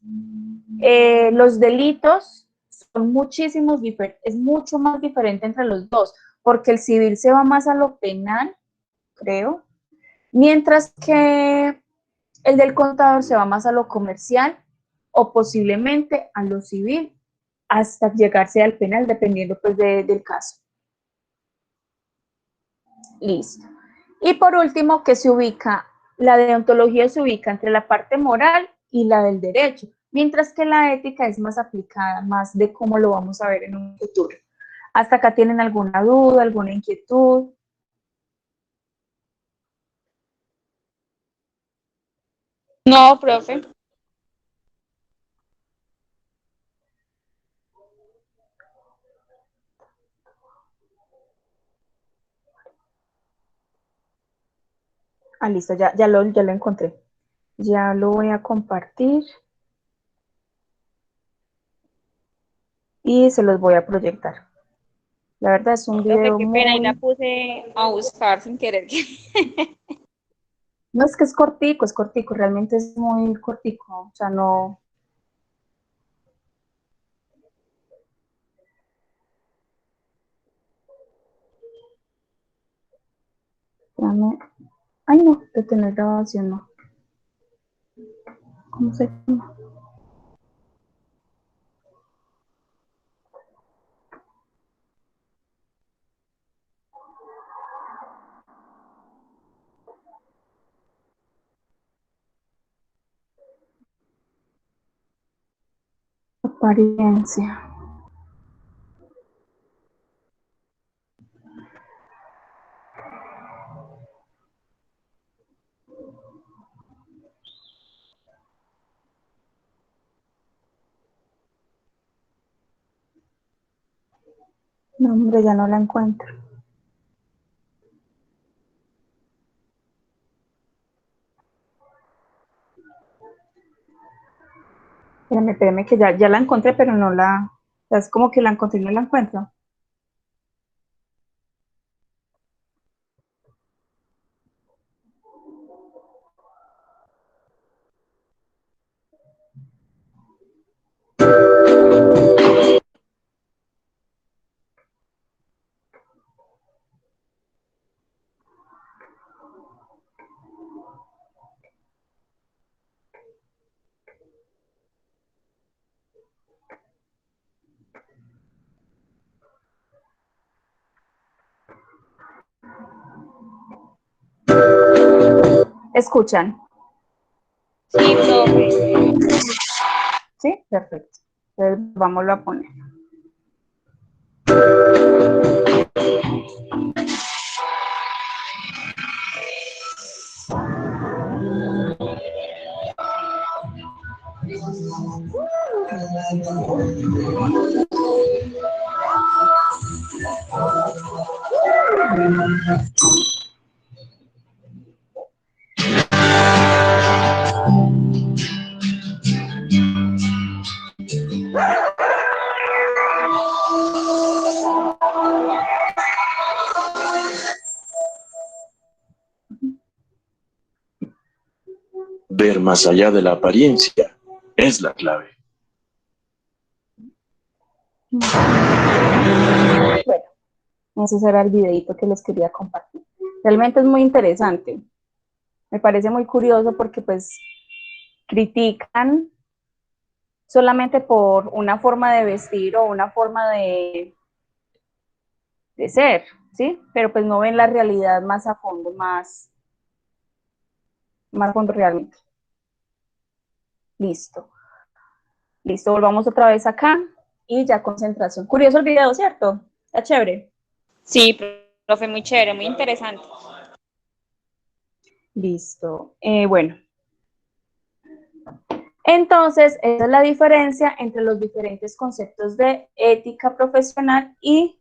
los delitos son es mucho más diferente entre los dos, porque el civil se va más a lo penal, creo, mientras que el del contador se va más a lo comercial o posiblemente a lo civil hasta llegarse al penal, dependiendo pues del caso. Listo. Y por último, que se ubica, la deontología se ubica entre la parte moral y la del derecho, mientras que la ética es más aplicada, más de cómo lo vamos a ver en un futuro. ¿Hasta acá tienen alguna duda, alguna inquietud? No, profe. Ah, listo, ya lo encontré. Ya lo voy a compartir. Y se los voy a proyectar. La verdad es un Profe, video qué pena, y la muy... puse a buscar sin querer. No es que es cortico, realmente es muy cortico. O sea, no... Espérame. Ay, no, detener grabación, no. ¿Cómo se llama? Apariencia. No, hombre, ya no la encuentro. Espérame, que ya la encontré, pero no la... Es como que la encontré y no la encuentro. ¿Escuchan? Sí, profe. Sí, perfecto. Entonces, vámonos a poner. Ver más allá de la apariencia es la clave. Bueno, ese será el videito que les quería compartir. Realmente es muy interesante. Me parece muy curioso porque pues critican solamente por una forma de vestir o una forma de ser, ¿sí? Pero pues no ven la realidad más a fondo, más a fondo realmente. Listo. Listo, volvamos otra vez acá y ya concentración. Curioso el video, ¿cierto? Está chévere. Sí, profe, muy chévere, muy interesante. Listo. Bueno. Entonces, esa es la diferencia entre los diferentes conceptos de ética profesional y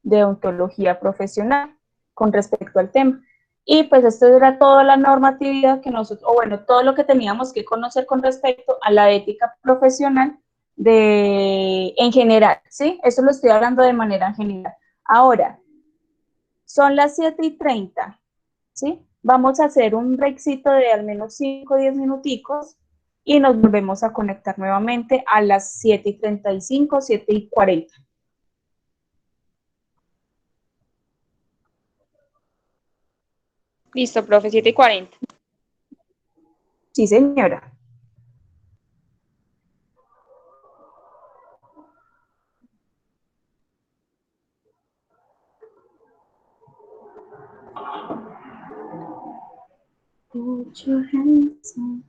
deontología profesional con respecto al tema. Y pues esto era toda la normatividad que nosotros, o bueno, todo lo que teníamos que conocer con respecto a la ética profesional en general, ¿sí? Eso lo estoy hablando de manera general. Ahora, son las 7:30, ¿sí? Vamos a hacer un breakcito de al menos 5 o 10 minuticos y nos volvemos a conectar nuevamente a las 7:35, 7:40. Listo, profe, 7:40. Sí, señora. Put your hands on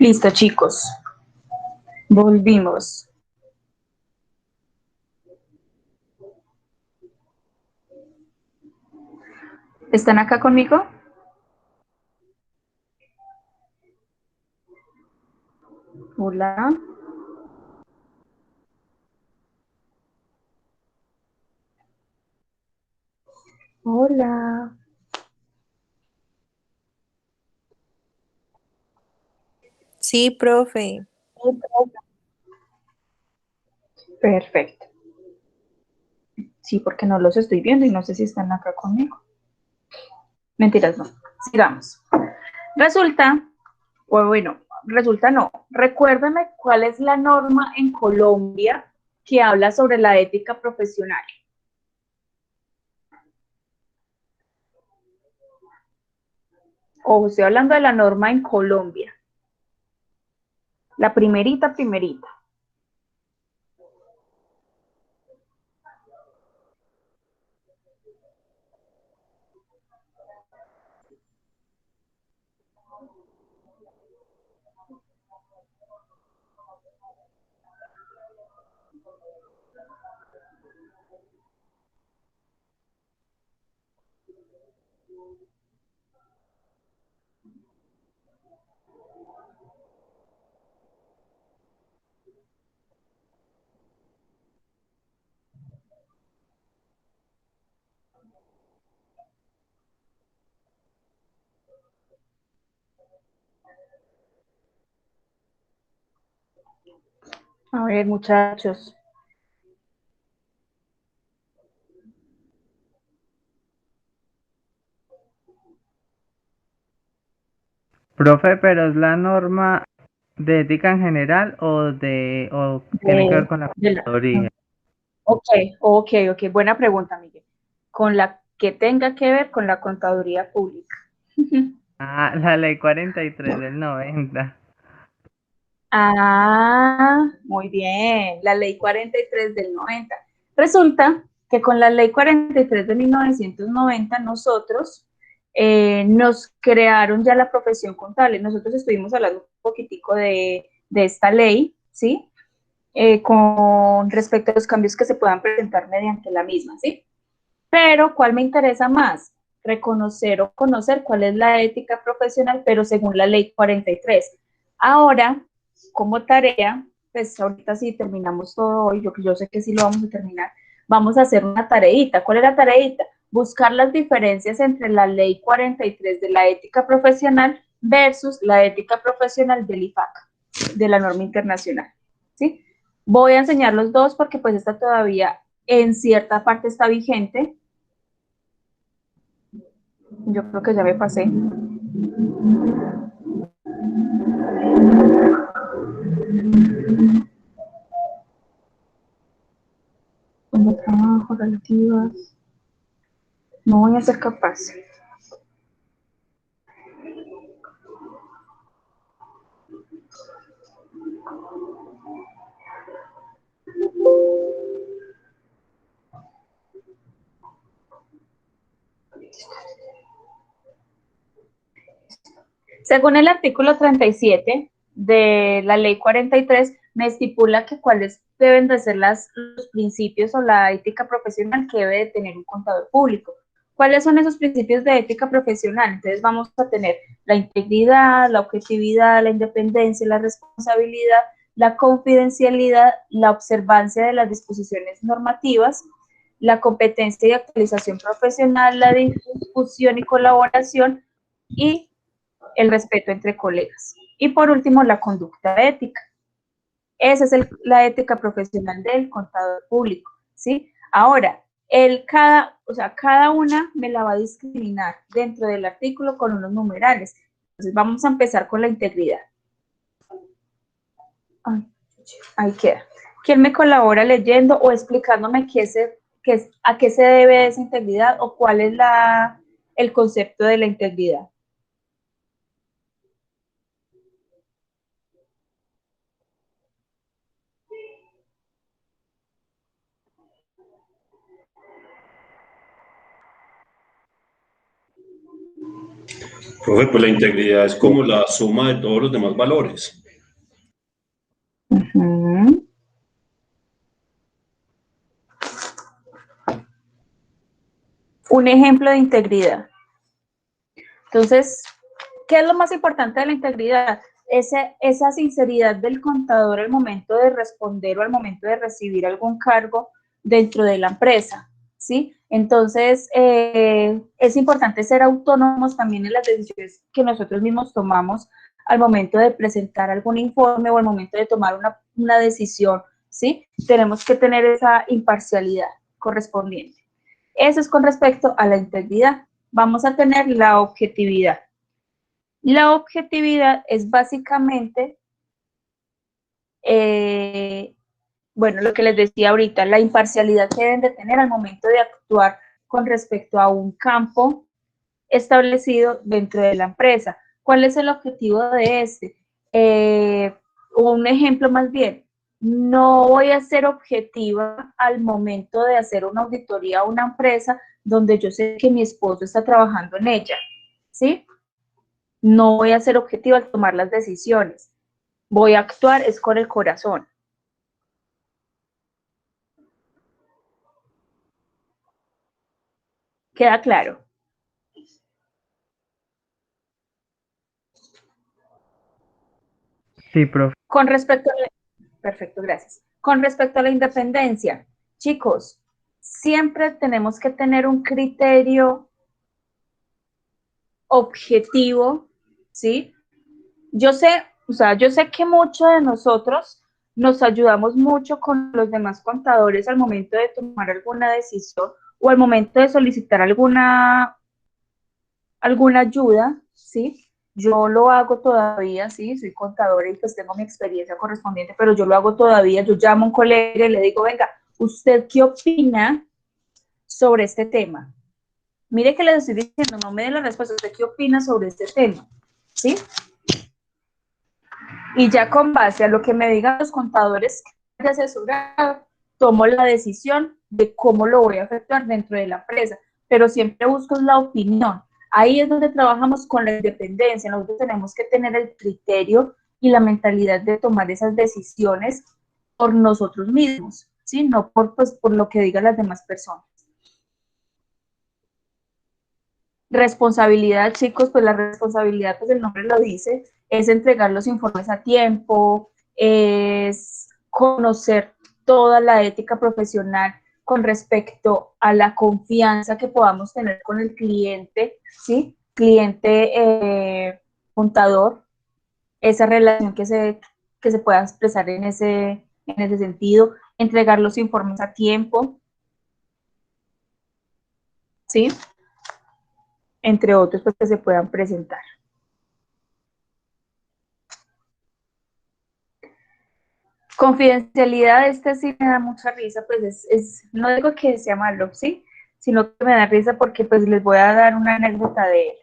Listo, chicos. Volvimos. ¿Están acá conmigo? Hola. Hola. Sí, profe. Perfecto. Sí, porque no los estoy viendo y no sé si están acá conmigo. Mentiras, no. Sigamos. Resulta, o bueno, resulta no. Recuérdame cuál es la norma en Colombia que habla sobre la ética profesional. O estoy hablando de la norma en Colombia. La primerita, primerita. A ver, muchachos. Profe, pero ¿es la norma de ética en general o tiene que ver con la contaduría? Ok, buena pregunta, Miguel. Con la que tenga que ver con la contaduría pública. Ah, la ley 43 del 90. Ah, muy bien, la ley 43 del 90. Resulta que con la ley 43 de 1990 nosotros nos crearon ya la profesión contable. Nosotros estuvimos hablando un poquitico de esta ley, ¿sí? Con respecto a los cambios que se puedan presentar mediante la misma, ¿sí? Pero, ¿cuál me interesa más? Reconocer o conocer cuál es la ética profesional, pero según la ley 43. Ahora, como tarea, pues ahorita sí terminamos todo hoy, yo sé que sí lo vamos a terminar, vamos a hacer una tareita. ¿Cuál es la tareita? Buscar las diferencias entre la ley 43 de la ética profesional versus la ética profesional del IFAC, de la norma internacional, ¿sí? Voy a enseñar los dos porque pues esta todavía en cierta parte está vigente. Yo creo que ya me pasé. Como trabajo, relativas. No voy a ser capaz. Según el artículo 37 de la ley 43, me estipula que cuáles deben de ser los principios o la ética profesional que debe de tener un contador público. ¿Cuáles son esos principios de ética profesional? Entonces vamos a tener la integridad, la objetividad, la independencia, la responsabilidad, la confidencialidad, la observancia de las disposiciones normativas, la competencia y actualización profesional, la difusión y colaboración y el respeto entre colegas. Y por último, la conducta ética. Esa es la ética profesional del contador público, ¿sí? Ahora, cada una me la va a discriminar dentro del artículo con unos numerales. Entonces, vamos a empezar con la integridad. Ay, ahí queda. ¿Quién me colabora leyendo o explicándome a qué se debe esa integridad o cuál es el concepto de la integridad? Profe, pues la integridad es como la suma de todos los demás valores. Un ejemplo de integridad. Entonces, ¿qué es lo más importante de la integridad? Esa sinceridad del contador al momento de responder o al momento de recibir algún cargo dentro de la empresa, ¿sí? Entonces, es importante ser autónomos también en las decisiones que nosotros mismos tomamos al momento de presentar algún informe o al momento de tomar una decisión, ¿sí? Tenemos que tener esa imparcialidad correspondiente. Eso es con respecto a la integridad. Vamos a tener la objetividad. La objetividad es básicamente, bueno, lo que les decía ahorita, la imparcialidad que deben de tener al momento de actuar con respecto a un campo establecido dentro de la empresa. ¿Cuál es el objetivo de este? Un ejemplo más bien, no voy a ser objetiva al momento de hacer una auditoría a una empresa donde yo sé que mi esposo está trabajando en ella, ¿sí? No voy a ser objetiva al tomar las decisiones. Voy a actuar es con el corazón. ¿Queda claro? Sí, profe. Con respecto a perfecto, gracias. Con respecto a la independencia, chicos, siempre tenemos que tener un criterio objetivo, ¿sí? Yo sé que muchos de nosotros nos ayudamos mucho con los demás contadores al momento de tomar alguna decisión o al momento de solicitar alguna ayuda, ¿sí? Yo lo hago todavía, sí, soy contadora y pues tengo mi experiencia correspondiente, pero yo lo hago todavía. Yo llamo a un colega y le digo, venga, ¿usted qué opina sobre este tema? Mire que les estoy diciendo, no me dé la respuesta, ¿usted qué opina sobre este tema? ¿Sí? Y ya con base a lo que me digan los contadores que he asesorado, tomo la decisión de cómo lo voy a efectuar dentro de la empresa, pero siempre busco la opinión. Ahí es donde trabajamos con la independencia. Nosotros tenemos que tener el criterio y la mentalidad de tomar esas decisiones por nosotros mismos, ¿sí? No por lo que digan las demás personas. Responsabilidad, chicos, pues la responsabilidad, pues el nombre lo dice, es entregar los informes a tiempo, es conocer toda la ética profesional con respecto a la confianza que podamos tener con el cliente, ¿sí? Cliente contador, esa relación que se pueda expresar en ese sentido, entregar los informes a tiempo, ¿sí? Entre otros, pues que se puedan presentar. Confidencialidad, sí me da mucha risa, pues no digo que sea malo, ¿sí? Sino que me da risa porque pues les voy a dar una anécdota de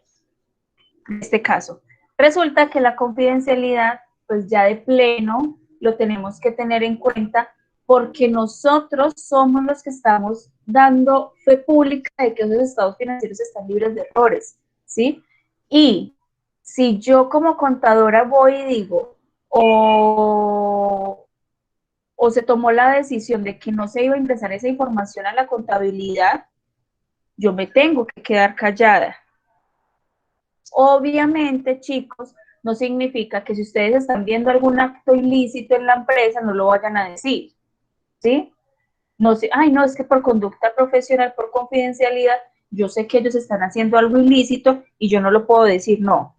este caso. Resulta que la confidencialidad, pues ya de pleno, lo tenemos que tener en cuenta porque nosotros somos los que estamos dando fe pública de que esos estados financieros están libres de errores, ¿sí? Y si yo como contadora voy y digo, o se tomó la decisión de que no se iba a ingresar esa información a la contabilidad, yo me tengo que quedar callada. Obviamente, chicos, no significa que si ustedes están viendo algún acto ilícito en la empresa, no lo vayan a decir, ¿sí? No sé, ay, no, es que por conducta profesional, por confidencialidad, yo sé que ellos están haciendo algo ilícito y yo no lo puedo decir, no.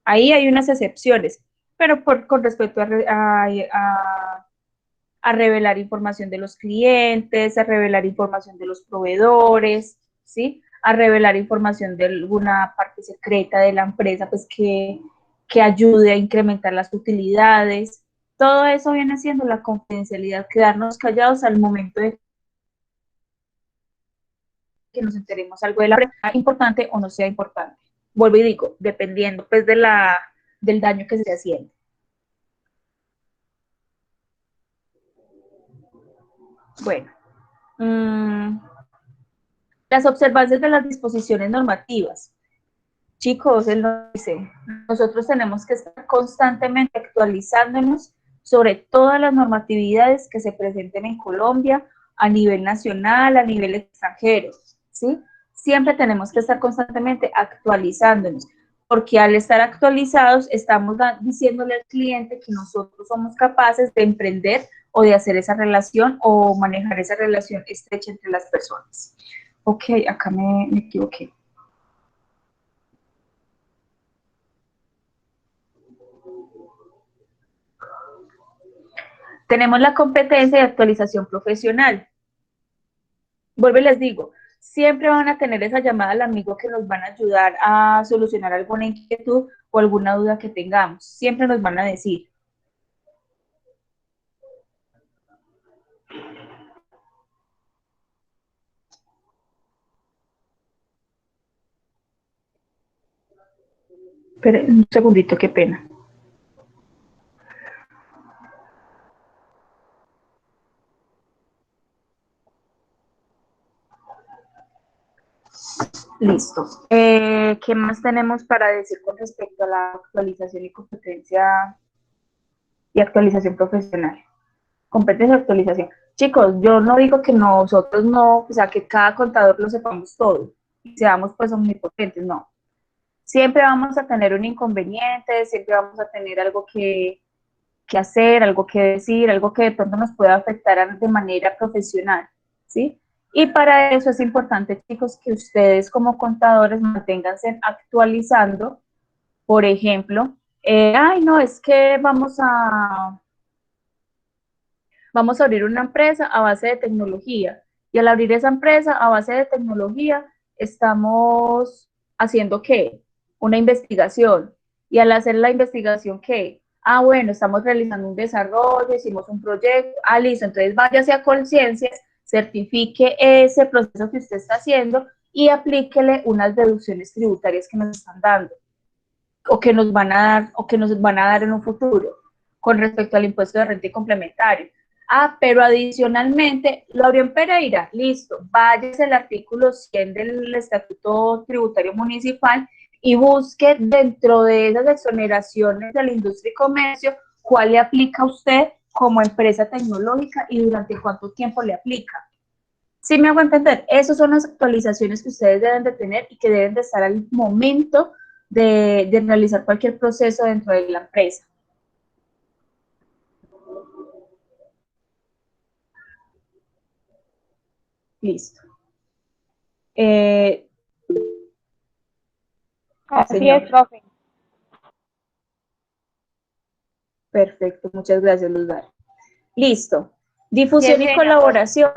Ahí hay unas excepciones, pero con respecto a revelar información de los clientes, a revelar información de los proveedores, ¿sí? A revelar información de alguna parte secreta de la empresa, pues que ayude a incrementar las utilidades. Todo eso viene siendo la confidencialidad, quedarnos callados al momento de que nos enteremos algo de la empresa, importante o no sea importante. Vuelvo y digo, dependiendo pues del daño que se esté haciendo. Bueno, las observancias de las disposiciones normativas. Chicos, él nos dice, nosotros tenemos que estar constantemente actualizándonos sobre todas las normatividades que se presenten en Colombia, a nivel nacional, a nivel extranjero, ¿sí? Siempre tenemos que estar constantemente actualizándonos, porque al estar actualizados estamos diciéndole al cliente que nosotros somos capaces de emprender o de hacer esa relación o manejar esa relación estrecha entre las personas. Ok, acá me equivoqué. Tenemos la competencia de actualización profesional. Vuelvo y les digo, siempre van a tener esa llamada al amigo que nos van a ayudar a solucionar alguna inquietud o alguna duda que tengamos. Siempre nos van a decir. Espera un segundito, qué pena. Listo. ¿Qué más tenemos para decir con respecto a la actualización y competencia y actualización profesional? Competencia y actualización. Chicos, yo no digo que nosotros no, o sea, que cada contador lo sepamos todo y seamos pues omnipotentes, no. Siempre vamos a tener un inconveniente, siempre vamos a tener algo que que hacer, algo que decir, algo que de pronto nos pueda afectar de manera profesional, ¿sí? Y para eso es importante, chicos, que ustedes como contadores manténganse actualizando. Por ejemplo, ay, no, es que vamos a abrir una empresa a base de tecnología. Y al abrir esa empresa a base de tecnología, estamos haciendo, ¿qué? Una investigación. Y al hacer la investigación, ¿qué? Ah, bueno, estamos realizando un desarrollo, hicimos un proyecto, listo, entonces váyase a Colciencias, certifique ese proceso que usted está haciendo y aplíquele unas deducciones tributarias que nos están dando, o que nos van a dar en un futuro, con respecto al impuesto de renta y complementario. Pero adicionalmente, Laurian Pereira, listo, váyase al artículo 100 del Estatuto Tributario Municipal y busque dentro de esas exoneraciones de la industria y comercio cuál le aplica a usted como empresa tecnológica y durante cuánto tiempo le aplica. ¿Sí me hago entender? Esas son las actualizaciones que ustedes deben de tener y que deben de estar al momento de realizar cualquier proceso dentro de la empresa. Listo. Así señor. es, profe. Perfecto, muchas gracias, Luzgar. Listo. Difusión y Yesenia, colaboración.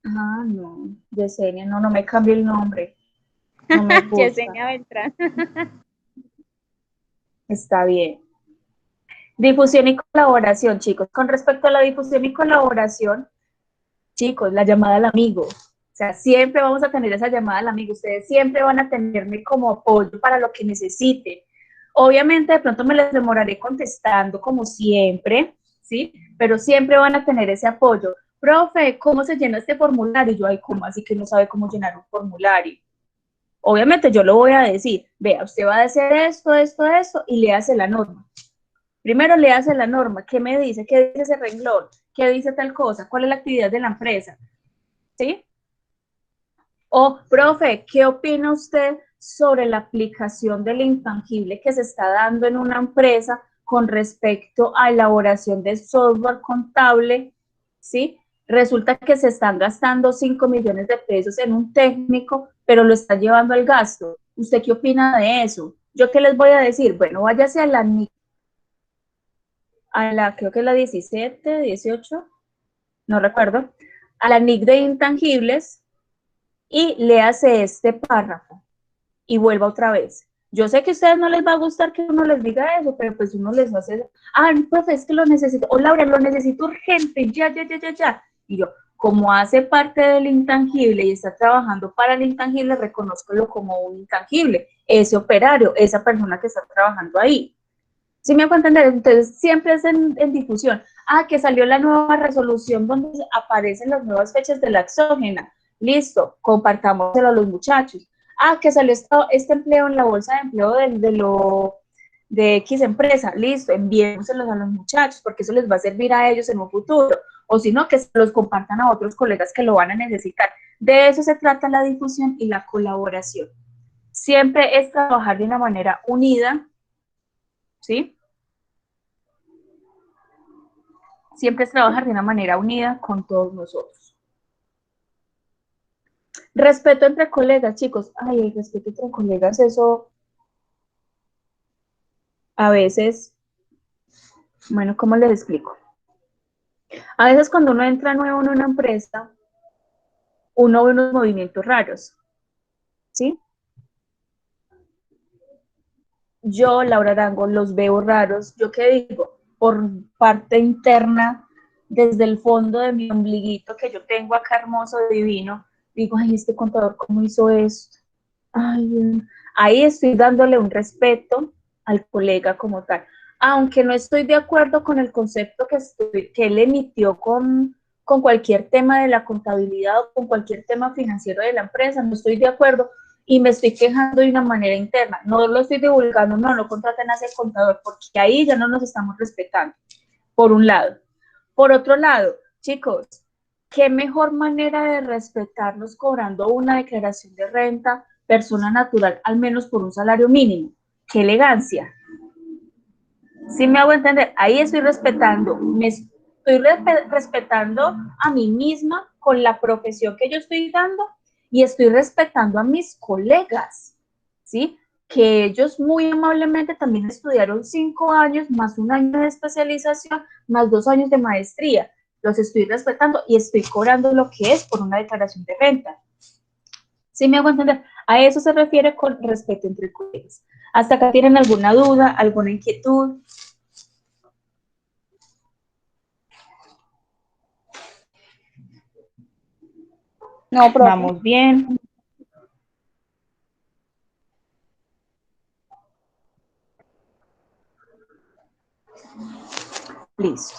No, Yesenia, no me cambie el nombre. No me gusta. Yesenia Beltrán. Está bien. Difusión y colaboración, chicos. Con respecto a la difusión y colaboración, chicos, la llamada al amigo. O sea, siempre vamos a tener esa llamada al amigo. Ustedes siempre van a tenerme como apoyo para lo que necesiten. Obviamente, de pronto me les demoraré contestando como siempre, ¿sí? Pero siempre van a tener ese apoyo. Profe, ¿cómo se llena este formulario? Y yo, ay, ¿cómo así que no sabe cómo llenar un formulario? Obviamente yo lo voy a decir, vea, usted va a hacer esto, y le hace la norma. Primero le hace la norma, ¿qué me dice? ¿Qué dice ese renglón? ¿Qué dice tal cosa? ¿Cuál es la actividad de la empresa? ¿Sí? O, profe, ¿qué opina usted sobre la aplicación del intangible que se está dando en una empresa con respecto a elaboración de software contable? ¿Sí? Resulta que se están gastando 5 millones de pesos en un técnico, pero lo están llevando al gasto. ¿Usted qué opina de eso? ¿Yo qué les voy a decir? Bueno, váyase a la creo que la 17, 18, no recuerdo, a la NIC de intangibles y léase este párrafo y vuelva otra vez. Yo sé que a ustedes no les va a gustar que uno les diga eso, pero pues uno les hace, profe, es que lo necesito, o Laura, lo necesito urgente, ya. Y yo, como hace parte del intangible y está trabajando para el intangible, reconózcalo como un intangible, ese operario, esa persona que está trabajando ahí. ¿Sí me hago entender? Entonces, siempre es en difusión. Que salió la nueva resolución donde aparecen las nuevas fechas de la exógena. Listo, compartámoselo a los muchachos. Que salió este empleo en la bolsa de empleo de X empresa. Listo, enviémoselos a los muchachos porque eso les va a servir a ellos en un futuro. O si no, que se los compartan a otros colegas que lo van a necesitar. De eso se trata la difusión y la colaboración. Siempre es trabajar de una manera unida, ¿sí? Siempre es trabajar de una manera unida con todos nosotros. Respeto entre colegas, chicos. El respeto entre colegas, eso a veces, bueno, ¿cómo les explico? A veces cuando uno entra nuevo en una empresa, uno ve unos movimientos raros, ¿sí? Yo, Laura Arango, los veo raros. ¿Yo qué digo? Por parte interna, desde el fondo de mi ombliguito que yo tengo acá hermoso, divino, digo, este contador, ¿cómo hizo esto? Ahí estoy dándole un respeto al colega como tal. Aunque no estoy de acuerdo con el concepto que él emitió con cualquier tema de la contabilidad o con cualquier tema financiero de la empresa, no estoy de acuerdo y me estoy quejando de una manera interna. No lo estoy divulgando, no contraten a ese contador, porque ahí ya no nos estamos respetando, por un lado. Por otro lado, chicos, ¿qué mejor manera de respetarnos cobrando una declaración de renta persona natural, al menos por un salario mínimo? ¡Qué elegancia! ¿Sí me hago entender? Ahí estoy respetando, me estoy respetando a mí misma con la profesión que yo estoy dando y estoy respetando a mis colegas, ¿sí? Que ellos muy amablemente también estudiaron 5 años, más 1 año de especialización, más 2 años de maestría. Los estoy respetando y estoy cobrando lo que es por una declaración de renta. ¿Sí me hago entender? A eso se refiere con respeto entre colegas. ¿Hasta acá tienen alguna duda, alguna inquietud? No, profe. Vamos bien. Listo.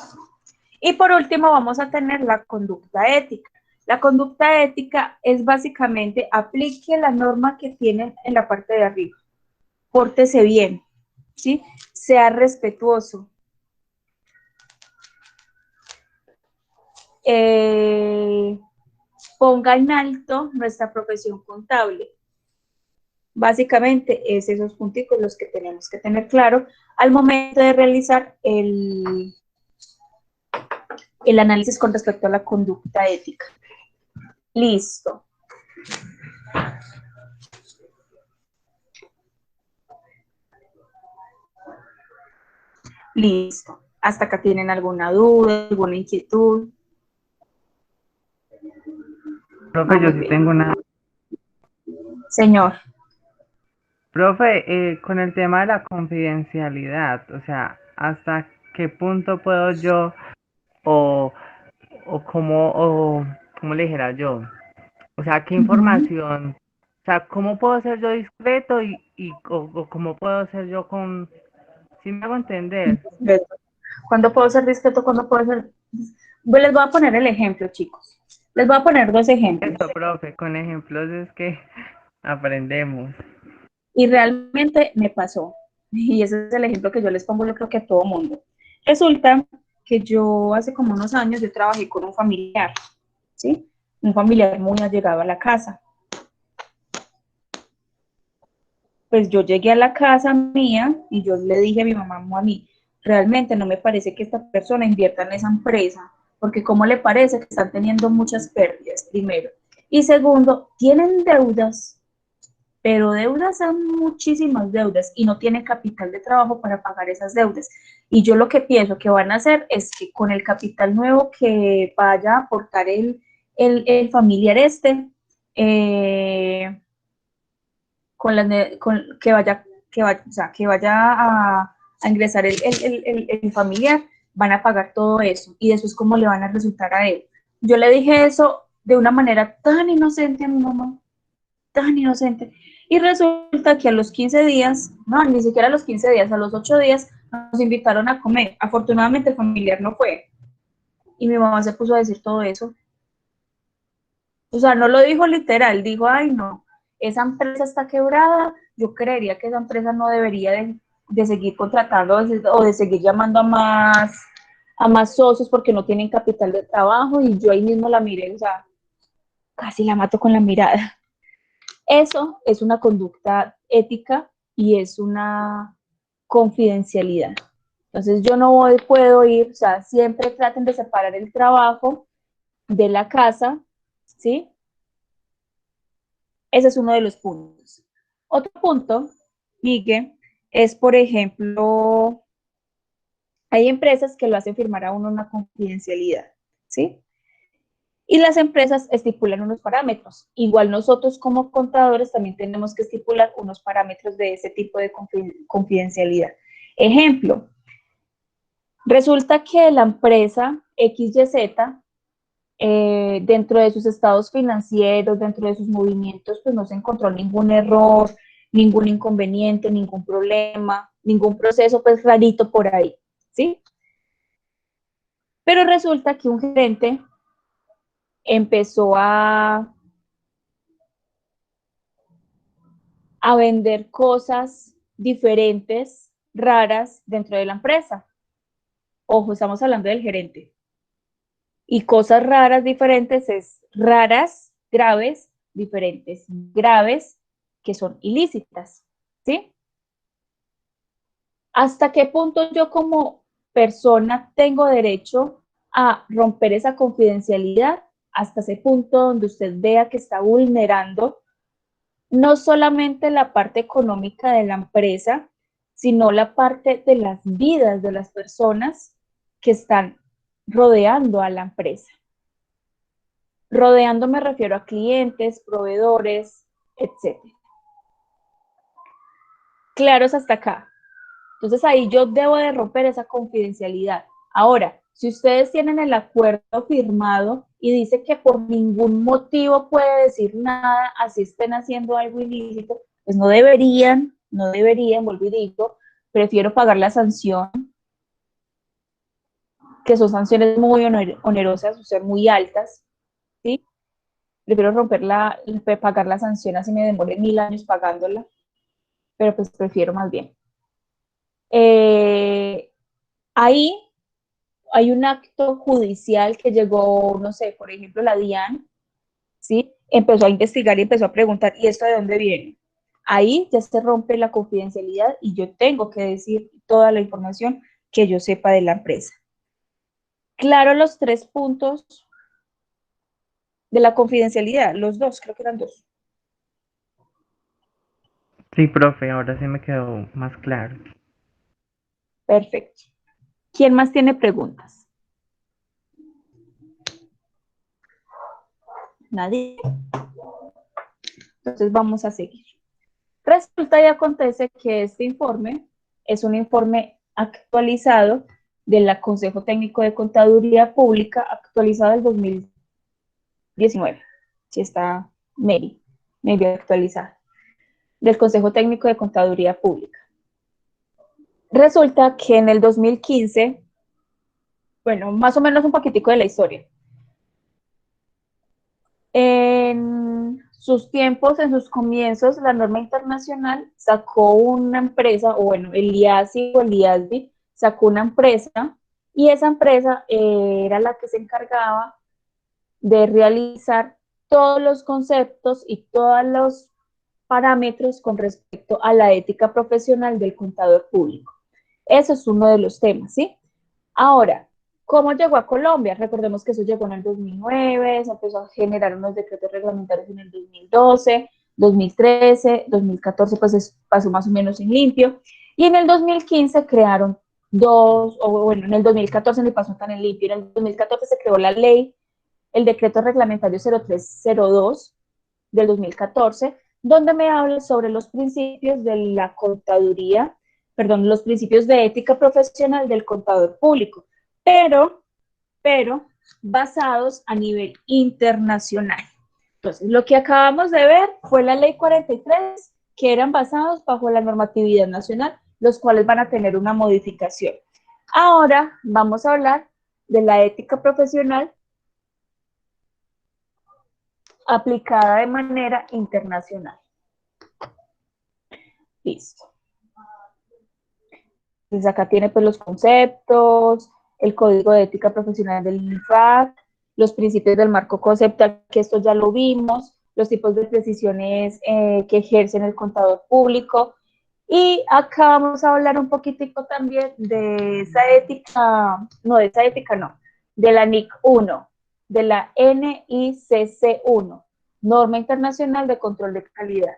Y por último vamos a tener la conducta ética. La conducta ética es básicamente aplique la norma que tienen en la parte de arriba. Pórtese bien, ¿sí? Sea respetuoso. Ponga en alto nuestra profesión contable. Básicamente es esos punticos los que tenemos que tener claro al momento de realizar el análisis con respecto a la conducta ética. Listo. Listo. ¿Hasta acá tienen alguna duda, alguna inquietud? Profe, yo sí tengo una. Señor. Profe, con el tema de la confidencialidad, o sea, ¿hasta qué punto puedo yo o cómo le dijera yo? O sea, ¿qué información? O sea, ¿cómo puedo ser yo discreto o cómo puedo ser yo con... ¿Sí me hago entender? ¿Cuándo puedo ser discreto? ¿Cuándo puedo ser...? Pues les voy a poner el ejemplo, chicos. Les voy a poner 2 ejemplos. Eso, profe, con ejemplos es que aprendemos. Y realmente me pasó. Y ese es el ejemplo que yo les pongo, yo creo que a todo mundo. Resulta que yo hace como unos años yo trabajé con un familiar, ¿sí? Un familiar muy allegado a la casa. Pues yo llegué a la casa mía y yo le dije a mi mamá, mami, realmente no me parece que esta persona invierta en esa empresa, porque ¿cómo le parece que están teniendo muchas pérdidas, primero? Y segundo, tienen deudas, pero deudas son muchísimas deudas y no tienen capital de trabajo para pagar esas deudas. Y yo lo que pienso que van a hacer es que con el capital nuevo que vaya a aportar el familiar que vaya a ingresar el familiar, van a pagar todo eso y después cómo le van a resultar a él. Yo le dije eso de una manera tan inocente a mi mamá, tan inocente, y resulta que a los 15 días, no, ni siquiera a los 15 días, a los 8 días nos invitaron a comer. Afortunadamente el familiar no fue y mi mamá se puso a decir todo eso. O sea, no lo dijo literal, dijo, ay no, esa empresa está quebrada, yo creería que esa empresa no debería de seguir contratando o de seguir llamando a más socios porque no tienen capital de trabajo, y yo ahí mismo la miré, o sea, casi la mato con la mirada. Eso es una conducta ética y es una confidencialidad. Entonces yo no puedo ir, o sea, siempre traten de separar el trabajo de la casa, ¿sí? Ese es uno de los puntos. Otro punto, Miguel, es, por ejemplo, hay empresas que lo hacen firmar a uno una confidencialidad, ¿sí? Y las empresas estipulan unos parámetros. Igual nosotros como contadores también tenemos que estipular unos parámetros de ese tipo de confidencialidad. Ejemplo, resulta que la empresa XYZ, dentro de sus estados financieros, dentro de sus movimientos, pues no se encontró ningún error, ningún inconveniente, ningún problema, ningún proceso pues rarito por ahí, ¿sí? Pero resulta que un gerente empezó a vender cosas diferentes, raras dentro de la empresa. Ojo, estamos hablando del gerente. Y cosas raras, diferentes, es raras, graves, diferentes, graves, que son ilícitas, ¿sí? ¿Hasta qué punto yo como persona tengo derecho a romper esa confidencialidad? Hasta ese punto donde usted vea que está vulnerando no solamente la parte económica de la empresa, sino la parte de las vidas de las personas que están rodeando a la empresa. Rodeando me refiero a clientes, proveedores, etc. Claros hasta acá. Entonces ahí yo debo de romper esa confidencialidad. Ahora, si ustedes tienen el acuerdo firmado y dice que por ningún motivo puede decir nada, así estén haciendo algo ilícito, pues no deberían, vuelvo y digo, prefiero pagar la sanción, que son sanciones muy onerosas, o sea, muy altas, ¿sí? Prefiero pagar la sanción así me demore 1000 años pagándola, pero pues prefiero más bien. Ahí hay un acto judicial que llegó, no sé, por ejemplo, la DIAN, ¿sí? Empezó a investigar y empezó a preguntar, ¿y esto de dónde viene? Ahí ya se rompe la confidencialidad y yo tengo que decir toda la información que yo sepa de la empresa. Claro, los 3 puntos de la confidencialidad, los 2, creo que eran 2. Sí, profe, ahora sí me quedó más claro. Perfecto. ¿Quién más tiene preguntas? Nadie. Entonces vamos a seguir. Resulta y acontece que este informe es un informe actualizado del Consejo Técnico de Contaduría Pública, actualizado del 2019. Sí está medio actualizado. Del Consejo Técnico de Contaduría Pública. Resulta que en el 2015, bueno, más o menos un poquitico de la historia. En sus tiempos, en sus comienzos, la norma internacional sacó una empresa, o bueno, el IASI o el IASBI sacó una empresa, y esa empresa era la que se encargaba de realizar todos los conceptos y todos los parámetros con respecto a la ética profesional del contador público. Eso es uno de los temas, ¿sí? Ahora, ¿cómo llegó a Colombia? Recordemos que eso llegó en el 2009, se empezó a generar unos decretos reglamentarios en el 2012, 2013, 2014, pues pasó más o menos en limpio, y en el 2015 crearon en el 2014 no pasó tan en limpio, en el 2014 se creó la ley, el decreto reglamentario 0302 del 2014, donde me habla sobre los principios de la contaduría, los principios de ética profesional del contador público, pero basados a nivel internacional. Entonces, lo que acabamos de ver fue la ley 43, que eran basados bajo la normatividad nacional, los cuales van a tener una modificación. Ahora vamos a hablar de la ética profesional aplicada de manera internacional. Listo. Entonces acá tiene pues los conceptos, el código de ética profesional del INFAC, los principios del marco conceptual, que esto ya lo vimos, los tipos de precisiones que ejercen el contador público. Y acá vamos a hablar un poquitico también de esa ética, de la NIC 1, de la NICC 1, Norma Internacional de Control de Calidad.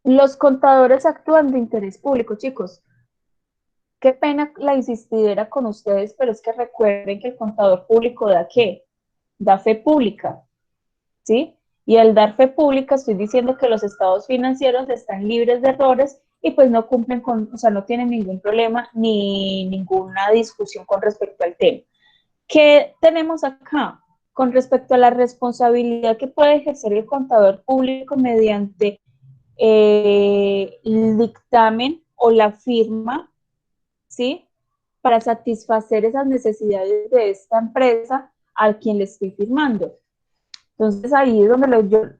Los contadores actúan de interés público, chicos. Qué pena la insistidera con ustedes, pero es que recuerden que el contador público ¿da qué? Da fe pública, ¿sí? Y al dar fe pública estoy diciendo que los estados financieros están libres de errores y pues no cumplen con, o sea, no tienen ningún problema ni ninguna discusión con respecto al tema. ¿Qué tenemos acá? Con respecto a la responsabilidad que puede ejercer el contador público mediante el dictamen o la firma, ¿sí? Para satisfacer esas necesidades de esta empresa a quien le estoy firmando. Entonces ahí es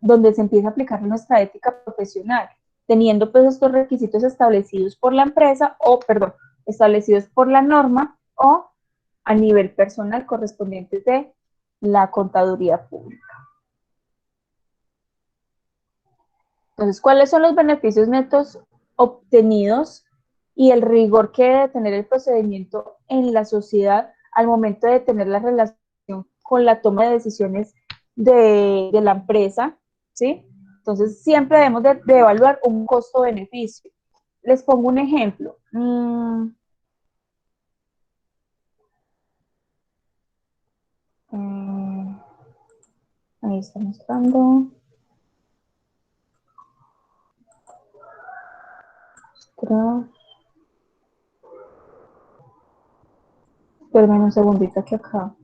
donde se empieza a aplicar nuestra ética profesional, teniendo pues estos requisitos establecidos por la empresa establecidos por la norma o a nivel personal correspondientes de la contaduría pública. Entonces, ¿cuáles son los beneficios netos obtenidos y el rigor que debe tener el procedimiento en la sociedad al momento de tener la relación con la toma de decisiones de la empresa? ¿Sí? Entonces, siempre debemos de evaluar un costo-beneficio. Les pongo un ejemplo. Ahí está mostrando. Esperen un segundito que acá.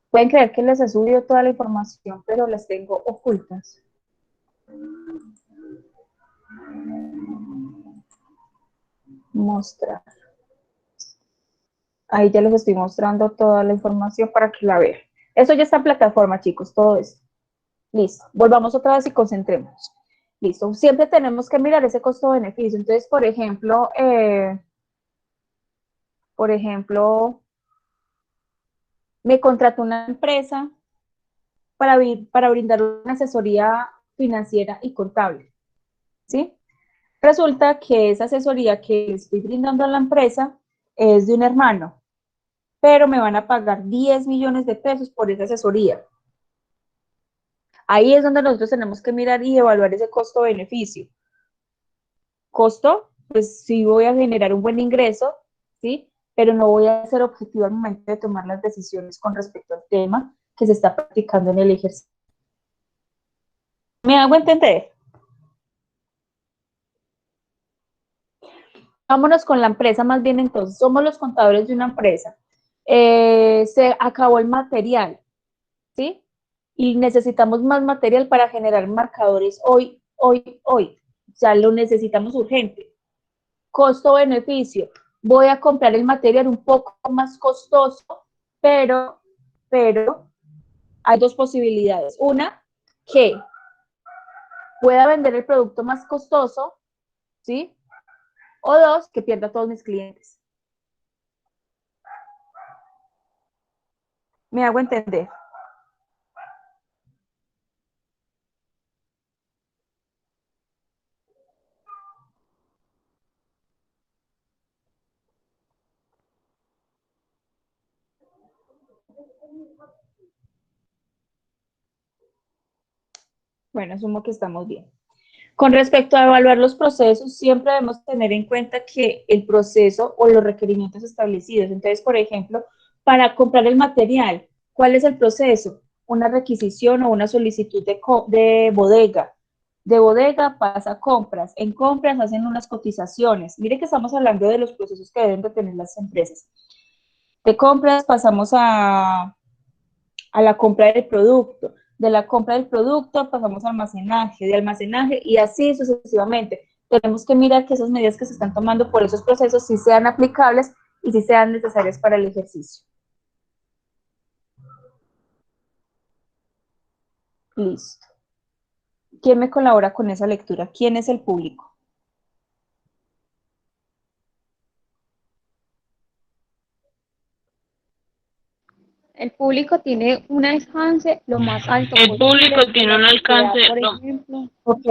Pueden creer que les he subido toda la información, pero las tengo ocultas. Mostrar. Ahí ya les estoy mostrando toda la información para que la vean. Eso ya está en plataforma, chicos, todo esto. Listo. Volvamos otra vez y concentremos. Listo. Siempre tenemos que mirar ese costo-beneficio. Entonces, por ejemplo, me contrató una empresa para brindar una asesoría financiera y contable, ¿sí? Resulta que esa asesoría que le estoy brindando a la empresa es de un hermano, pero me van a pagar 10 millones de pesos por esa asesoría. Ahí es donde nosotros tenemos que mirar y evaluar ese costo-beneficio. Costo, pues sí voy a generar un buen ingreso, ¿sí? Pero no voy a ser objetivo al momento de tomar las decisiones con respecto al tema que se está practicando en el ejercicio. ¿Me hago entender? Vámonos con la empresa más bien entonces. Somos los contadores de una empresa. Se acabó el material, ¿sí? Y necesitamos más material para generar marcadores hoy. O sea, lo necesitamos urgente. Costo-beneficio. Voy a comprar el material un poco más costoso, pero hay dos posibilidades. Una, que pueda vender el producto más costoso, ¿sí? O dos, que pierda a todos mis clientes. ¿Me hago entender? Bueno, asumo que estamos bien. Con respecto a evaluar los procesos, siempre debemos tener en cuenta que el proceso o los requerimientos establecidos. Entonces, por ejemplo, para comprar el material, ¿cuál es el proceso? Una requisición o una solicitud de bodega. De bodega pasa a compras. En compras hacen unas cotizaciones. Mire que estamos hablando de los procesos que deben de tener las empresas. De compras pasamos a la compra del producto. De la compra del producto pasamos a almacenaje, de almacenaje y así sucesivamente. Tenemos que mirar que esas medidas que se están tomando por esos procesos sí sean aplicables y sí sean necesarias para el ejercicio. Listo. ¿Quién me colabora con esa lectura? ¿Quién es el público? El público tiene un alcance lo más alto El posible público de tiene la un sociedad, alcance. por No. ejemplo. Ok.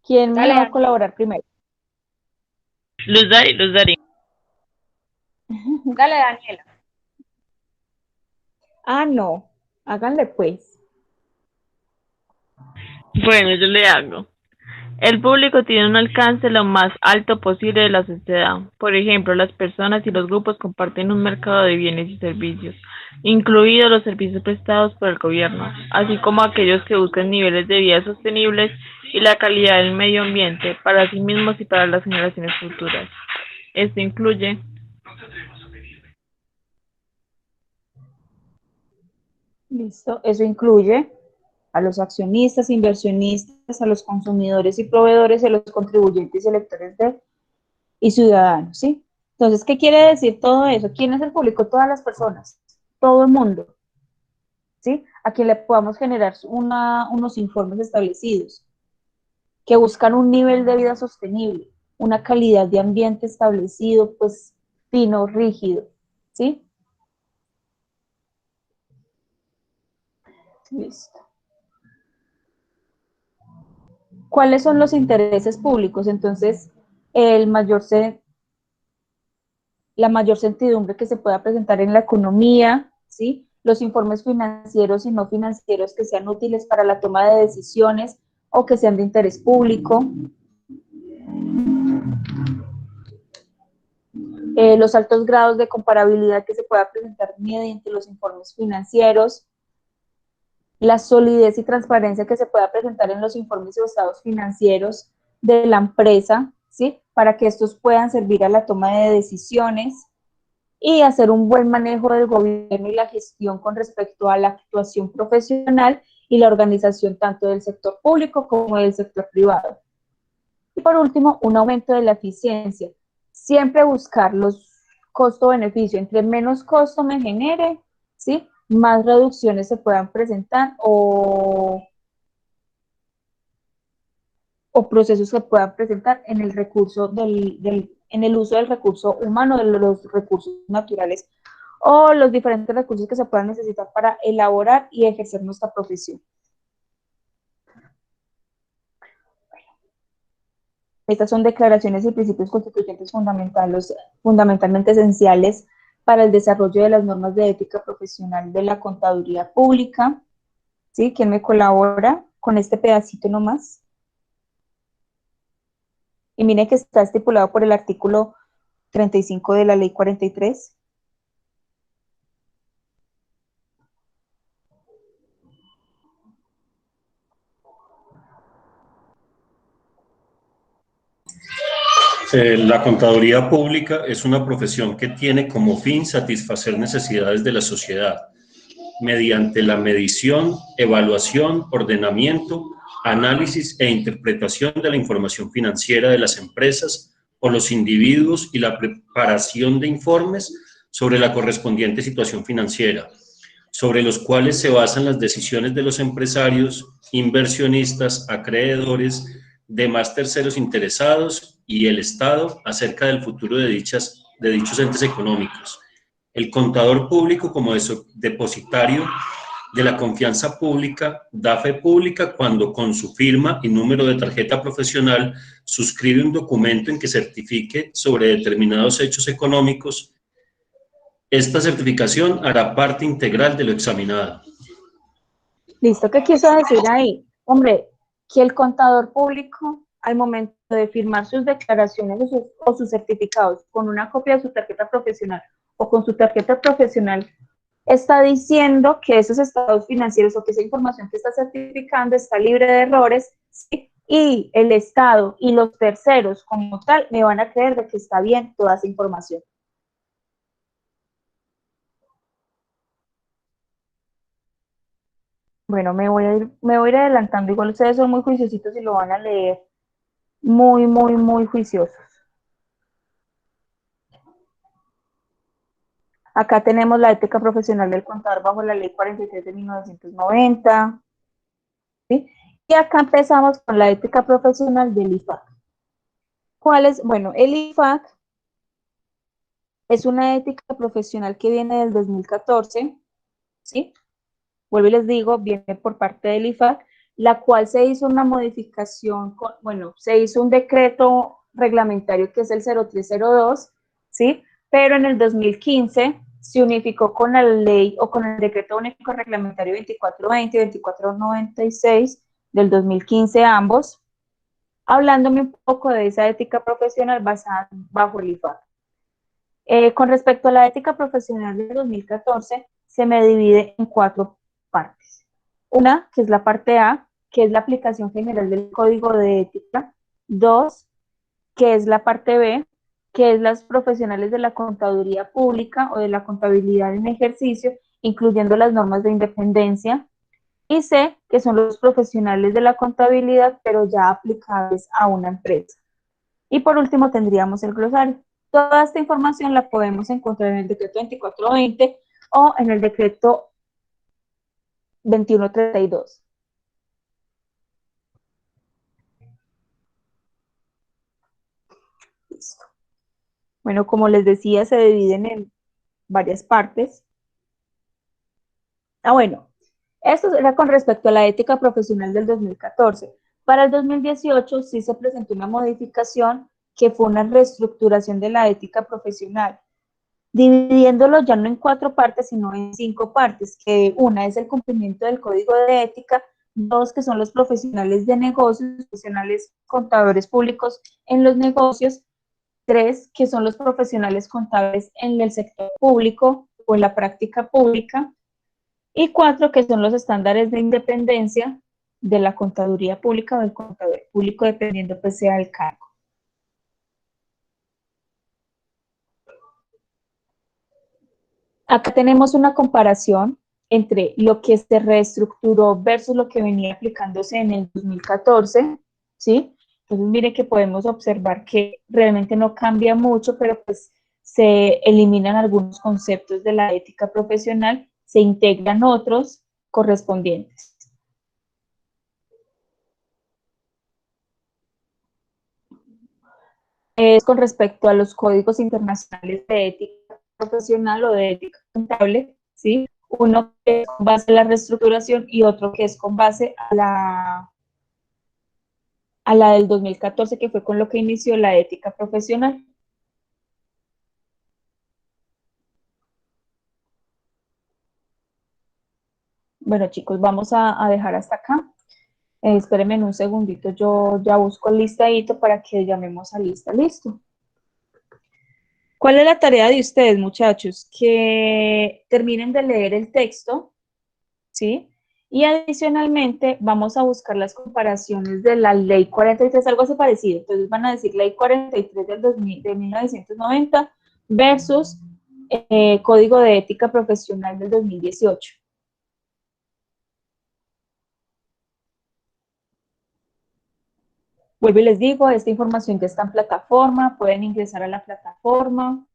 ¿Quién me va a colaborar primero? Luz Dari. Dale, Daniela. Ah, no. Háganle pues. Bueno, yo le hago. El público tiene un alcance lo más alto posible de la sociedad. Por ejemplo, las personas y los grupos comparten un mercado de bienes y servicios, incluidos los servicios prestados por el gobierno, así como aquellos que buscan niveles de vida sostenibles y la calidad del medio ambiente para sí mismos y para las generaciones futuras. Esto incluye Listo. Eso incluye a los accionistas, inversionistas, a los consumidores y proveedores, a los contribuyentes y electores y ciudadanos, ¿sí? Entonces, ¿qué quiere decir todo eso? ¿Quién es el público? Todas las personas, todo el mundo, ¿sí? A quien le podamos generar unos informes establecidos que buscan un nivel de vida sostenible, una calidad de ambiente establecido, pues fino, rígido, ¿sí? Listo. ¿Cuáles son los intereses públicos? Entonces, la mayor certidumbre que se pueda presentar en la economía, ¿sí? Los informes financieros y no financieros que sean útiles para la toma de decisiones o que sean de interés público. Los altos grados de comparabilidad que se pueda presentar mediante los informes financieros, la solidez y transparencia que se pueda presentar en los informes y estados financieros de la empresa, ¿sí? Para que estos puedan servir a la toma de decisiones y hacer un buen manejo del gobierno y la gestión con respecto a la actuación profesional y la organización tanto del sector público como del sector privado. Y por último, un aumento de la eficiencia. Siempre buscar los costo-beneficio. Entre menos costo me genere, ¿sí? Más reducciones se puedan presentar o procesos se puedan presentar en el recurso en el uso del recurso humano, de los recursos naturales o los diferentes recursos que se puedan necesitar para elaborar y ejercer nuestra profesión. Estas son declaraciones y principios constituyentes fundamentalmente esenciales para el desarrollo de las normas de ética profesional de la contaduría pública. ¿Sí? ¿Quién me colabora con este pedacito nomás? Y miren que está estipulado por el artículo 35 de la ley 43. La contaduría pública es una profesión que tiene como fin satisfacer necesidades de la sociedad mediante la medición, evaluación, ordenamiento, análisis e interpretación de la información financiera de las empresas o los individuos y la preparación de informes sobre la correspondiente situación financiera, sobre los cuales se basan las decisiones de los empresarios, inversionistas, acreedores, demás terceros interesados y el Estado acerca del futuro de dichos entes económicos. El contador público, como depositario de la confianza pública, da fe pública cuando con su firma y número de tarjeta profesional suscribe un documento en que certifique sobre determinados hechos económicos. Esta certificación hará parte integral de lo examinado. Listo, ¿qué quiso decir ahí? Hombre, que el contador público, al momento de firmar sus declaraciones o sus certificados con una copia de su tarjeta profesional o con su tarjeta profesional, está diciendo que esos estados financieros o que esa información que está certificando está libre de errores, ¿sí? Y el Estado y los terceros como tal me van a creer de que está bien toda esa información. Bueno, me voy a ir adelantando. Igual ustedes son muy juiciositos y lo van a leer. Muy, muy, muy juiciosos. Acá tenemos la ética profesional del contador bajo la ley 43 de 1990. ¿Sí? Y acá empezamos con la ética profesional del IFAC. ¿Cuál es? Bueno, el IFAC es una ética profesional que viene del 2014, ¿sí? Vuelvo y les digo, viene por parte del IFAC, la cual se hizo una modificación, se hizo un decreto reglamentario que es el 0302, ¿sí? Pero en el 2015 se unificó con la ley o con el decreto único reglamentario 2420 y 2496 del 2015 ambos, hablándome un poco de esa ética profesional basada bajo el IFAC. Con respecto a la ética profesional del 2014, se me divide en 4 partes. Una, que es la parte A, que es la aplicación general del Código de Ética. 2, que es la parte B, que es las profesionales de la contaduría pública o de la contabilidad en ejercicio, incluyendo las normas de independencia. Y C, que son los profesionales de la contabilidad, pero ya aplicables a una empresa. Y por último tendríamos el glosario. Toda esta información la podemos encontrar en el decreto 2420 o en el decreto 2132. Listo. Bueno, como les decía, se dividen en varias partes. Bueno, esto era con respecto a la ética profesional del 2014, Para el 2018 sí se presentó una modificación que fue una reestructuración de la ética profesional, dividiéndolo ya no en 4 partes, sino en 5 partes, que una es el cumplimiento del código de ética, 2 que son los profesionales de negocios, profesionales contadores públicos en los negocios, 3 que son los profesionales contables en el sector público o en la práctica pública, y 4 que son los estándares de independencia de la contaduría pública o del contador público, dependiendo pues sea el cargo. Acá tenemos una comparación entre lo que se reestructuró versus lo que venía aplicándose en el 2014, ¿sí? Entonces, mire que podemos observar que realmente no cambia mucho, pero pues se eliminan algunos conceptos de la ética profesional, se integran otros correspondientes. Es con respecto a los códigos internacionales de ética profesional o de ética contable, ¿sí? Uno que es con base a la reestructuración y otro que es con base a la del 2014, que fue con lo que inició la ética profesional. Bueno, chicos, vamos a dejar hasta acá. Espérenme en un segundito, yo ya busco el listadito para que llamemos a lista. ¿Listo? ¿Cuál es la tarea de ustedes, muchachos? Que terminen de leer el texto, ¿sí? Y adicionalmente vamos a buscar las comparaciones de la ley 43, algo así parecido. Entonces van a decir ley 43 de 1990 versus Código de Ética Profesional del 2018. Vuelvo y les digo, esta información ya está en plataforma, pueden ingresar a la plataforma.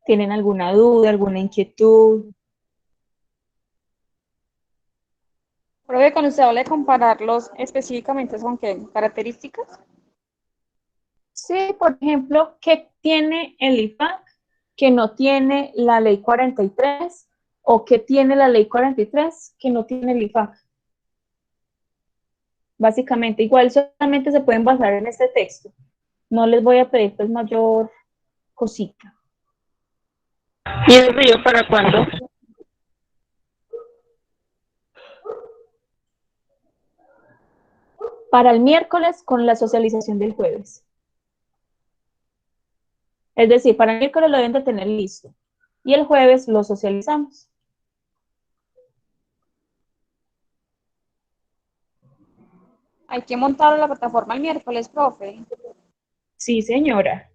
¿Tienen alguna duda, alguna inquietud? Profe, cuando usted habla de compararlos específicamente, ¿son qué características? Sí, por ejemplo, ¿qué tiene el IFAC que no tiene la ley 43? ¿O qué tiene la ley 43 que no tiene el IFAC? Básicamente, igual solamente se pueden basar en este texto. No les voy a pedir pues mayor cosita. ¿Y el río para cuándo? Para el miércoles con la socialización del jueves. Es decir, para el miércoles lo deben de tener listo. Y el jueves lo socializamos. Hay que montar la plataforma el miércoles, profe. Sí, señora.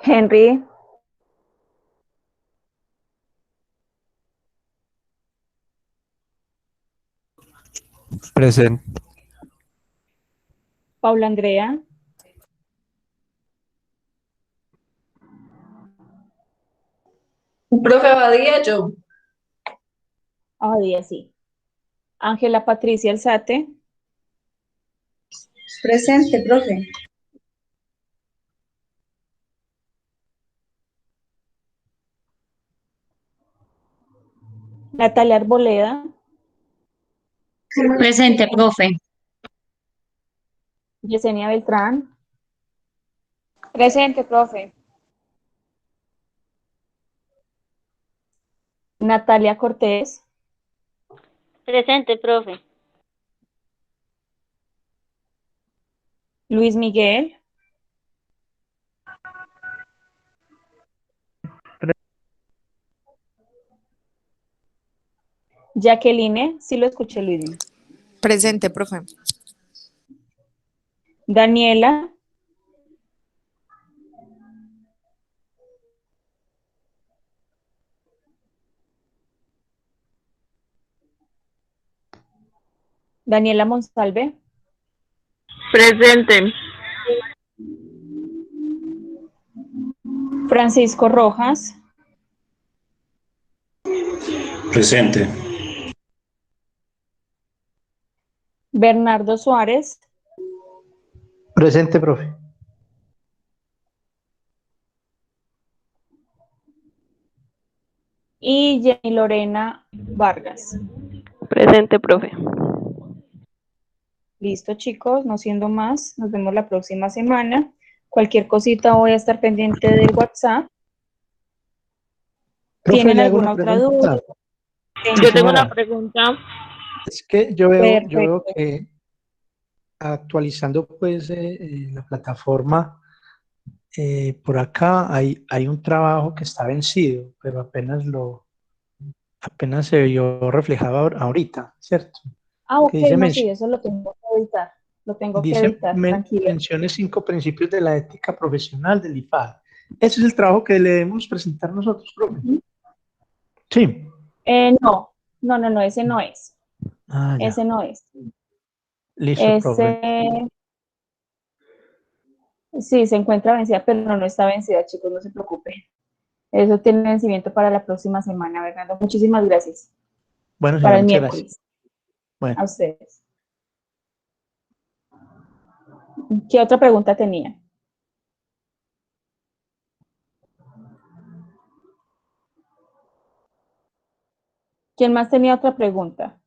Henry. Presente. Paula Andrea. Profe Abadía, yo. Abadía, sí. Ángela Patricia Alzate. Presente, profe. Natalia Arboleda. Presente, profe. Yesenia Beltrán. Presente, profe. Natalia Cortés. Presente, profe. Luis Miguel. Jacqueline, sí lo escuché, Luis. Presente, profe. Daniela. Daniela Monsalve. Presente. Francisco Rojas. Presente. Bernardo Suárez. Presente, profe. Y Jenny Lorena Vargas. Presente, profe. Listo, chicos, no siendo más, nos vemos la próxima semana. Cualquier cosita voy a estar pendiente del WhatsApp. Profe, ¿Tienen le hago alguna una otra duda? pregunta. Yo tengo una Señora, pregunta. es que yo veo Perfecto. que actualizando pues la plataforma, por acá hay un trabajo que está vencido, pero apenas se vio reflejado ahorita, ¿cierto? Ah, ok, Que dice, no, sí, eso lo tengo que editar. Lo tengo que dice editar, tranquila. mencione 5 principios de la ética profesional del IFAD. Ese es el trabajo que le debemos presentar nosotros, profe. Sí. No, ese no es. Ah, ya. Ese no es. Listo, profe. Sí, se encuentra vencida, pero no está vencida, chicos, no se preocupen. Eso tiene vencimiento para la próxima semana, Bernardo. Muchísimas gracias. Bueno, Para señora, el muchas gracias. miércoles. Bueno. A ustedes. ¿Qué otra pregunta tenía? ¿Quién más tenía otra pregunta?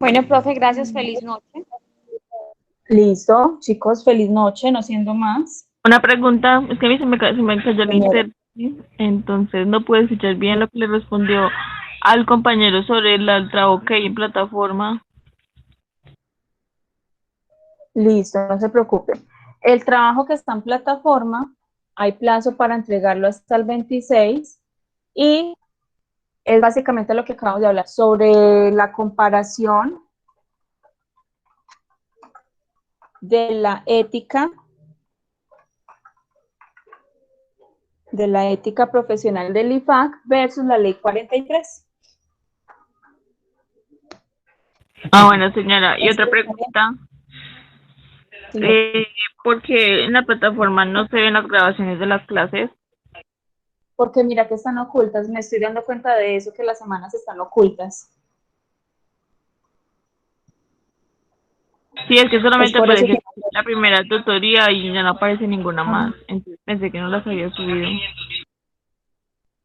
Bueno, profe, gracias, feliz noche. Listo, chicos, feliz noche, no siendo más. Una pregunta, es que a mí se me cayó el Señora. internet, entonces no pude escuchar bien lo que le respondió al compañero sobre el trabajo que hay en plataforma. Listo, no se preocupen. El trabajo que está en plataforma, hay plazo para entregarlo hasta el 26 y es básicamente lo que acabamos de hablar sobre la comparación de la ética profesional del IFAC versus la ley 43. Ah, bueno, señora. Y otra pregunta. ¿Por qué en la plataforma no se ven las grabaciones de las clases? Porque mira que están ocultas, me estoy dando cuenta de eso, que las semanas están ocultas. Sí, es que solamente Es por eso aparece que... la primera tutoría y ya no aparece ninguna más. Entonces pensé que no las había subido.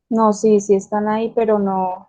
No, sí están ahí, pero no